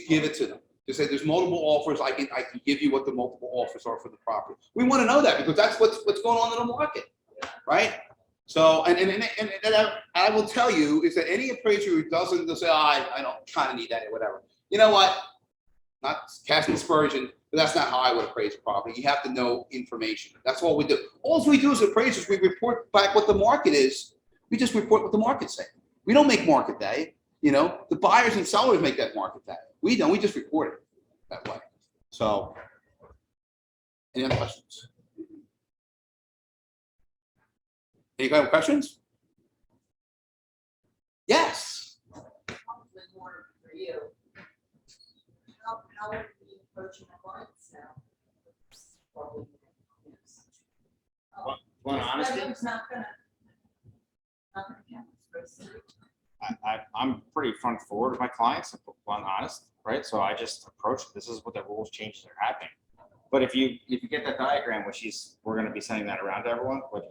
give it to them. Just say there's multiple offers. I can give you what the multiple offers are for the property. We want to know that because that's what's going on in the market, right? So, and I will tell you is that any appraiser who doesn't say, I don't kind of need that or whatever. You know what? Not casting aspersion, but that's not how I would appraise a property. You have to know information. That's all we do. All we do as appraisers, we report back what the market is. We just report what the market's saying. We don't make market day. The buyers and sellers make that market day. We don't. We just report it that way. So, any other questions? Any kind of questions? Yes. Probably more for you. How are you approaching the clients now? Probably, yes. One honesty. It's not gonna count. I'm pretty front forward with my clients, and blunt honest, right? So I just approach, this is what the rules changes are happening. But if you get that diagram, we're going to be sending that around to everyone with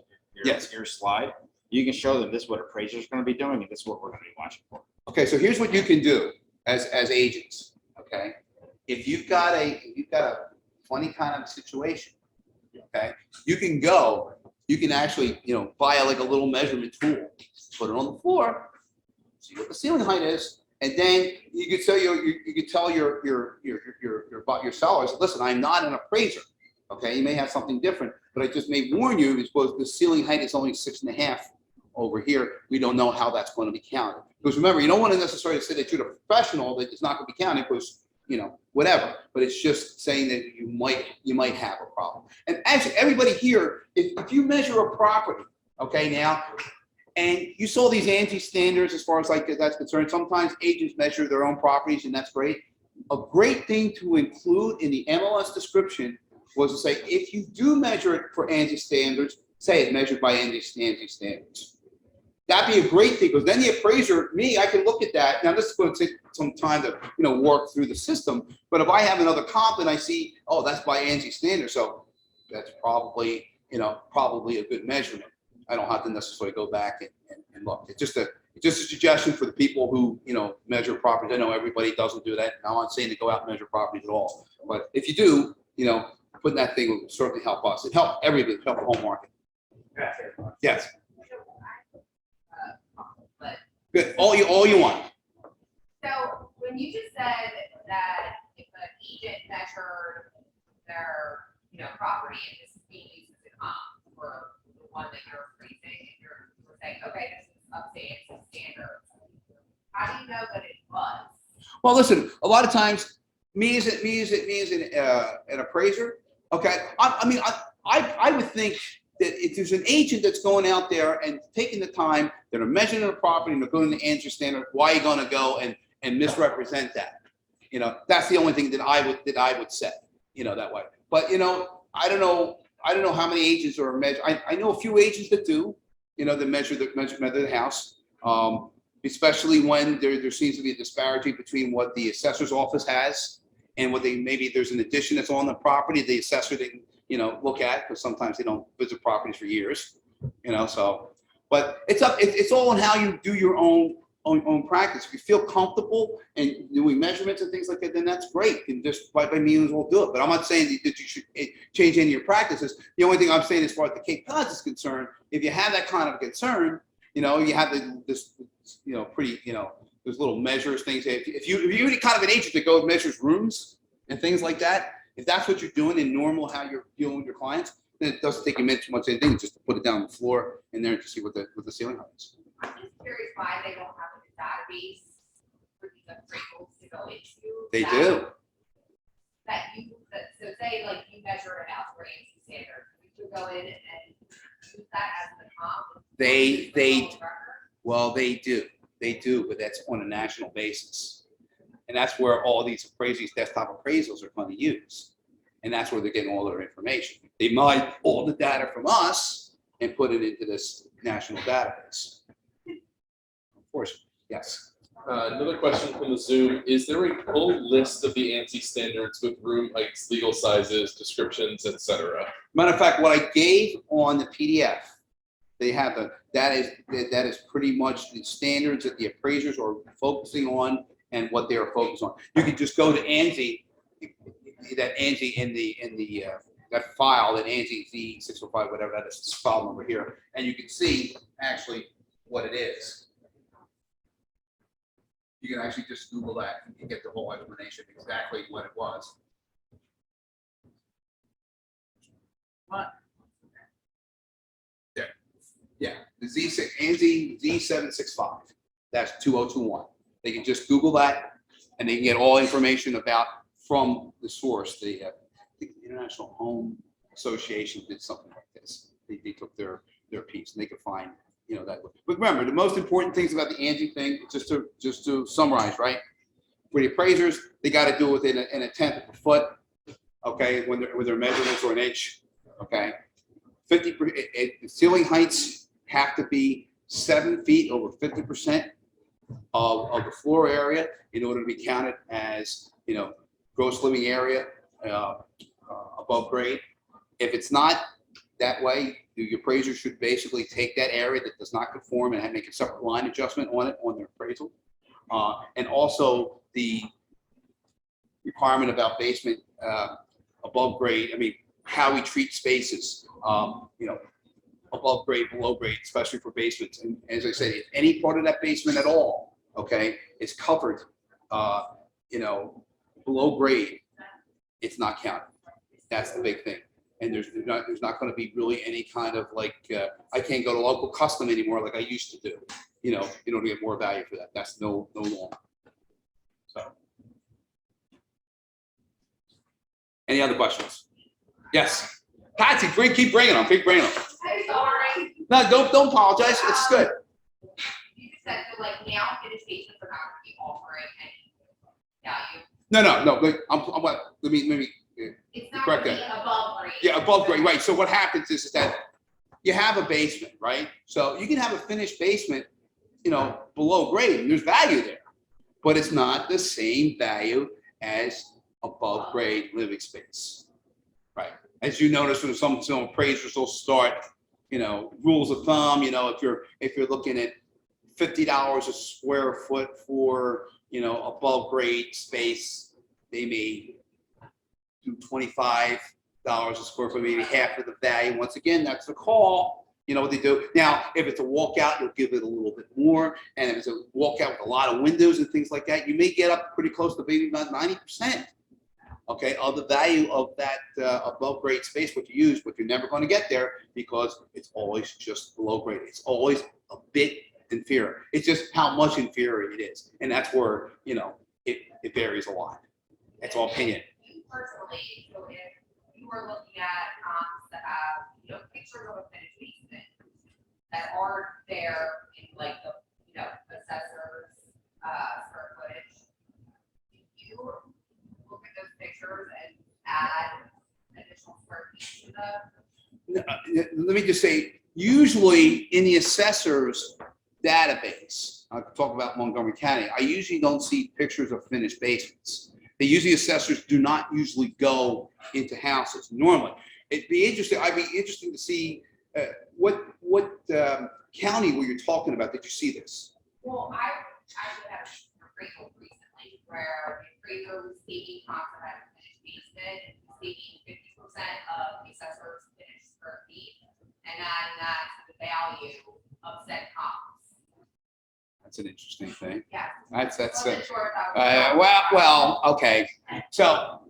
your slide, you can show them this is what appraisers are going to be doing, and this is what we're going to be watching for. Okay, so here's what you can do as agents. Okay, if you've got a funny kind of situation, okay, you can actually buy a little measurement tool, put it on the floor, see what the ceiling height is, and then you could tell your sellers, listen, I'm not an appraiser. Okay, you may have something different, but I just may warn you because the ceiling height is only 6.5 over here. We don't know how that's going to be counted. Because remember, you don't want to necessarily say that you're the professional that it's not going to be counted because whatever. But it's just saying that you might have a problem. And actually, everybody here, if you measure a property, okay, now. And you saw these ANSI standards as far as that's concerned. Sometimes agents measure their own properties, and that's great. A great thing to include in the MLS description was to say, if you do measure it for ANSI standards, say it's measured by ANSI standards. That'd be a great thing, because then the appraiser, I can look at that. Now, this is going to take some time to work through the system. But if I have another comp and I see, oh, that's by ANSI standards, so that's probably a good measurement. I don't have to necessarily go back and look. It's just a suggestion for the people who measure properties. I know everybody doesn't do that. I'm not saying to go out and measure properties at all, but if you do, putting that thing will certainly help us. It help everybody, help the whole market. Yes. But Good. All you want. so when you just said that if an agent measured their, property and this is being used as a comp for the one that you're appraising, and you're saying, okay, this is up to ANSI standards, how do you know that it was? Well, listen. A lot of times, me as an appraiser. Okay. I would think that if there's an agent that's going out there and taking the time, that are measuring a property and they're going to ANSI standard, why are you going to go and misrepresent that? That's the only thing that I would say. That way. But I don't know how many agents are measured. I know a few agents that do, that measure the house, especially when there seems to be a disparity between what the assessor's office has and what maybe there's an addition that's on the property the assessor didn't, look at, because sometimes they don't visit properties for years, so. But it's all on how you do your own practice. If you feel comfortable and doing measurements and things like that, then that's great. And just by means, we'll do it. But I'm not saying that you should change any of your practices. The only thing I'm saying as far as the Cape Cod is concerned, if you have that kind of concern, you have this pretty, there's little measures, things. If you're kind of an agent that goes measures rooms and things like that, if that's what you're doing in normal, how you're dealing with your clients, then it doesn't take you too much anything, just to put it down on the floor and there to see what the ceiling height is. I'm just curious why they don't have a database for these appraisals to go into? They that- do. So say like you measure it out for ANSI standard, we could go in and use that as the comp? Well, they do, but that's on a national basis. And that's where all these appraisals, desktop appraisals are going to use. And that's where they're getting all their information. They mine all the data from us and put it into this national database. Of course, yes. Another question from the Zoom. Is there a full list of the ANSI standards with room heights, legal sizes, descriptions, etc.? Matter of fact, what I gave on the PDF, they have that is pretty much the standards that the appraisers are focusing on and what they are focused on. You can just go to ANSI, that ANSI in the that file, that ANSI Z605, whatever that is, this file number here, and you can see actually what it is. You can actually just Google that and get the whole explanation exactly what it was. There. Yeah, the ANSI Z765. That's 2021. They can just Google that and they can get all information about from the source. The International Home Association did something like this. They took their piece and they could find, you know, that. But remember, the most important things about the ANSI thing, just to summarize, right? For the appraisers, they got to do it within a tenth of a foot, okay, when their measurements or an inch, okay. 50% ceiling heights have to be 7 feet over 50% of the floor area in order to be counted as, you know, gross living area above grade. If it's not that way, the appraiser should basically take that area that does not conform and make a separate line adjustment on it on their appraisal. And also the requirement about basement above grade, I mean, how we treat spaces, you know, above grade, below grade, especially for basements. And as I said, if any part of that basement at all, okay, is covered, you know, below grade, it's not counted. That's the big thing. And there's not going to be really any kind of like, I can't go to local custom anymore like I used to do, you know, in order to get more value for that. That's no longer. So, any other questions? Yes, Patsy, keep bringing them. Keep bringing them. I'm sorry. No, don't apologize. It's good. You just said that like now finished basements are not going to be offering any value. No. Let me It's not correct going to that. be above grade. Yeah, above grade, right. So what happens is that you have a basement, right? So you can have a finished basement, you know, below grade, and there's value there, but it's not the same value as above grade living space, right? As you notice, when some appraisers will start, you know, rules of thumb, you know, if you're looking at $50 a square foot for, you know, above grade space, they may do $25 a square foot, maybe half of the value. Once again, that's the call. You know what they do. Now, if it's a walkout, you'll give it a little bit more. And if it's a walkout with a lot of windows and things like that, you may get up pretty close to maybe about 90%, okay, of the value of that above grade space, what you use, but you're never going to get there because it's always just below grade. It's always a bit inferior. It's just how much inferior it is. And that's where, you know, it varies a lot. It's all opinion. Personally, so if you were looking at comps that have, you know, pictures of a finished basement that aren't there in like the, you know, assessor's square footage, do you look at those pictures and add additional square feet to the? Let me just say, usually in the assessor's database, I'll talk about Montgomery County, I usually don't see pictures of finished basements. They usually, assessors do not usually go into houses normally. I'd be interesting to see what county were you talking about? Did you see this? Well, I actually had an appraisal recently where the appraiser was taking comps that had a finished basement, taking 50% of the assessor's finished square feet and adding that to the value of said comps. That's an interesting thing. Yeah. That's Wasn't sure if that was- well, okay. So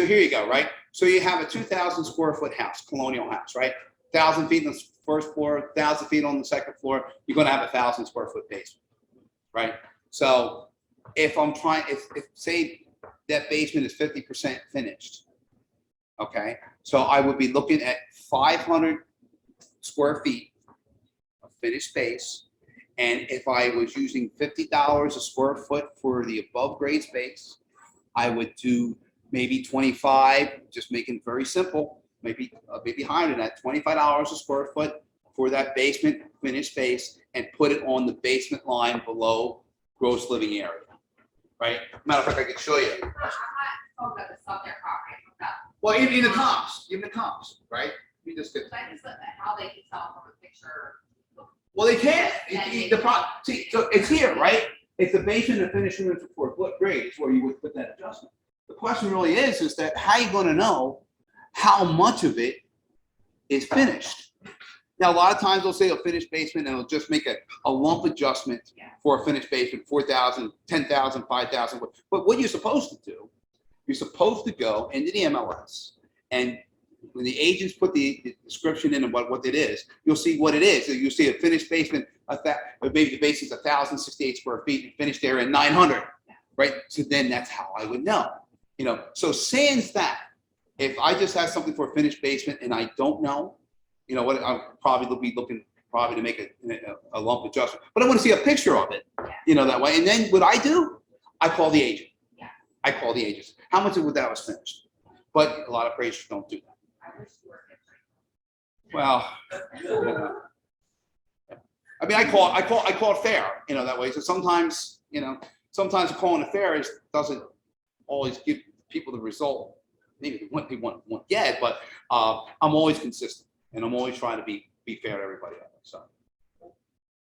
here you go, right? So you have a 2,000 square foot house, colonial house, right? 1,000 feet on the first floor, 1,000 feet on the second floor. You're going to have 1,000 square foot basement, right? So if I'm trying, if say that basement is 50% finished, okay? So I would be looking at 500 square feet of finished space. And if I was using $50 a square foot for the above grade space, I would do maybe 25, just making it very simple, maybe higher than that, $25 a square foot for that basement finished space, and put it on the basement line below gross living area, right? Matter of fact, I can show you. I'm not talking about the subject property, I'm talking about, Well, even the comps, right? We just get. I just look at how they can tell from a picture. Well, they can't. See, so it's here, right? If the basement and finished room for what grade is where you would put that adjustment. The question really is that how are you going to know how much of it is finished? Now, a lot of times they'll say a finished basement and they'll just make a lump adjustment for a finished basement, 4,000, 10,000, 5,000. But what you're supposed to do, you're supposed to go into the MLS, and when the agents put the description in of what it is, you'll see what it is. You'll see a finished basement, maybe the basement's 1,068 square feet, and finished area 900, right? So then that's how I would know. You know, so sans that, if I just have something for a finished basement and I don't know, you know what, I'll probably be looking to make a lump adjustment, but I want to see a picture of it, you know, that way. And then what I do, I call the agent. I call the agents. How much of that was finished? But a lot of appraisers don't do that. I wish you were different. Well, I mean, I call it fair, you know, that way. So sometimes, you know, sometimes calling it fair doesn't always give people the result maybe they want yet, but I'm always consistent, and I'm always trying to be fair to everybody else. So,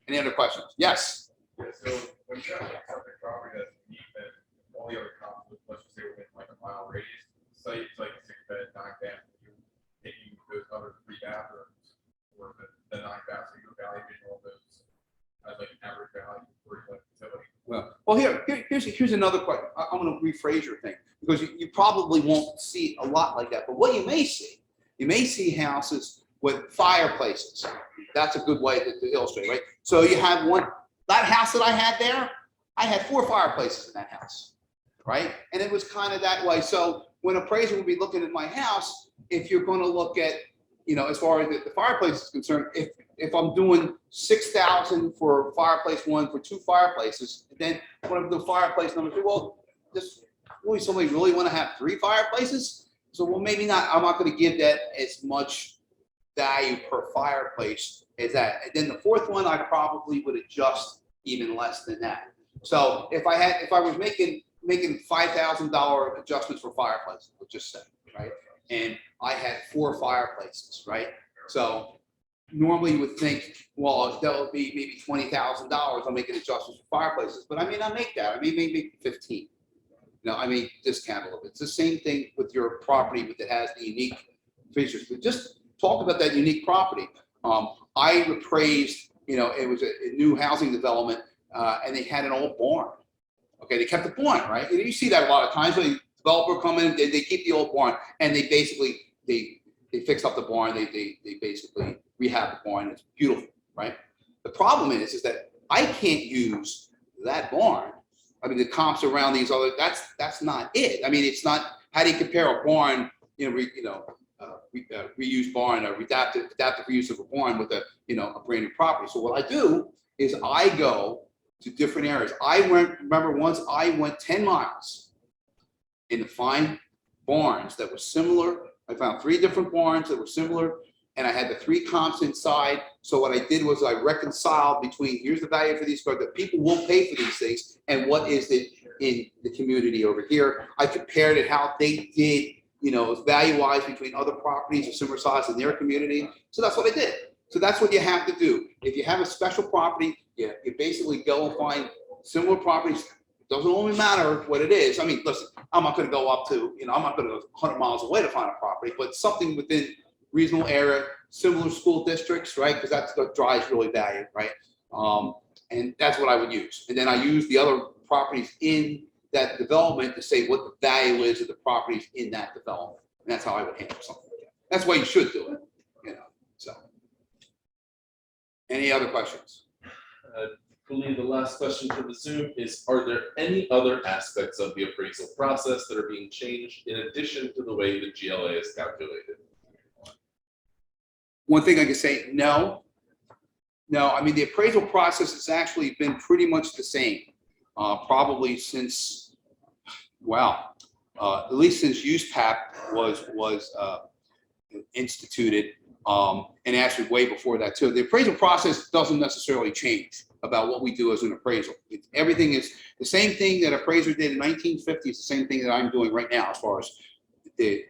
any other questions? Yes. Yeah, so when you have a subject property that's unique, that all the other comps, let's just say within like a mile radius, say it's like a 6-bed, 9-bath, you're taking those other 3 bathrooms or the 9 baths, so you're evaluating all those as like an average value for the facility. Well, here's another question. I'm going to rephrase your thing, because you probably won't see a lot like that. But what you may see houses with fireplaces. That's a good way to illustrate, right? So you have that house that I had there, I had 4 fireplaces in that house, right? And it was kind of that way. So when appraiser would be looking at my house, if you're going to look at, you know, as far as the fireplace is concerned, if I'm doing 6,000 for fireplace 1 for 2 fireplaces, and then when I'm doing fireplace number 3, well, somebody really want to have 3 fireplaces? So, well, maybe not. I'm not going to give that as much value per fireplace as that. And then the 4th one, I probably would adjust even less than that. So if I was making $5,000 adjustments for fireplaces, let's just say, right? And I had 4 fireplaces, right? So normally you would think, well, that would be maybe $20,000. I'm making adjustments for fireplaces, but I may not make that. I may make 15. No, I may discount a little bit. It's the same thing with your property that has the unique features. But just talk about that unique property. I appraised, you know, it was a new housing development, and they had an old barn. Okay, they kept the barn, right? And you see that a lot of times when the developer come in, they keep the old barn, and they basically they fix up the barn. They basically rehab the barn. It's beautiful, right? The problem is that I can't use that barn. I mean, the comps around these other, that's not it. I mean, it's not, how do you compare a barn, reused barn, or adaptive reuse of a barn with a brand new property? So what I do is I go to different areas. Remember once I went 10 miles in to find barns that were similar. I found 3 different barns that were similar, and I had the 3 comps inside. So what I did was I reconciled between, here's the value for these cars that people will pay for these things, and what is it in the community over here. I compared it how they did, value-wise between other properties of similar size in their community. So that's what I did. So that's what you have to do. If you have a special property, you basically go and find similar properties. It doesn't only matter what it is. I mean, listen, I'm not going to go up to, I'm not going to go 100 miles away to find a property, but something within reasonable area, similar school districts, right? Because that's what drives really value, right? And that's what I would use. And then I use the other properties in that development to say what the value is of the properties in that development. And that's how I would handle something like that. That's why you should do it, so. Any other questions? believe the last question for the Zoom is, are there any other aspects of the appraisal process that are being changed in addition to the way the GLA is calculated? One thing I can say, no. No, I mean, the appraisal process has actually been pretty much the same, probably since, wow, at least since USPAP was instituted, and actually way before that too. The appraisal process doesn't necessarily change about what we do as an appraisal. Everything is the same thing that appraiser did in 1950 is the same thing that I'm doing right now as far as the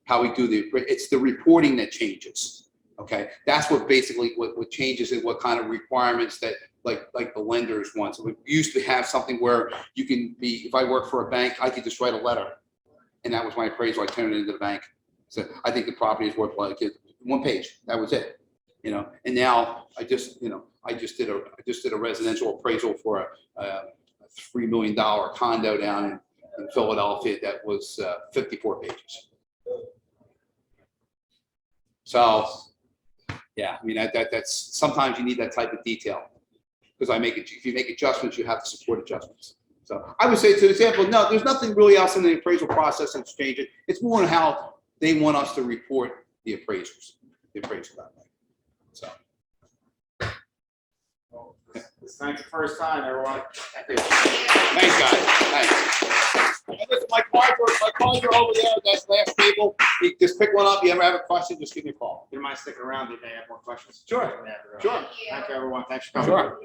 how we do it's the reporting that changes. Okay, that's what basically what changes and what kind of requirements that like the lenders want. So we used to have something where you can be, if I work for a bank, I could just write a letter, and that was my appraisal. I turned it into the bank. So I think the property is worth like 1 page. That was it, you know. And now I just did a residential appraisal for a $3 million condo down in Philadelphia that was 54 pages. So yeah, I mean that's sometimes you need that type of detail because if you make adjustments, you have to support adjustments. So I would say, to example, no, there's nothing really else in the appraisal process that's changing. It's more on how they want us to report the appraisals, the appraisal that way. So. Well, this is the first time, everyone. Thanks, guys. Thanks. And listen, my cards are over there. That's last table. You just pick one up. You ever have a question, just give me a call. You mind sticking around? You may have more questions. Sure. Sure. Thank you, everyone. Thanks for coming. Sure.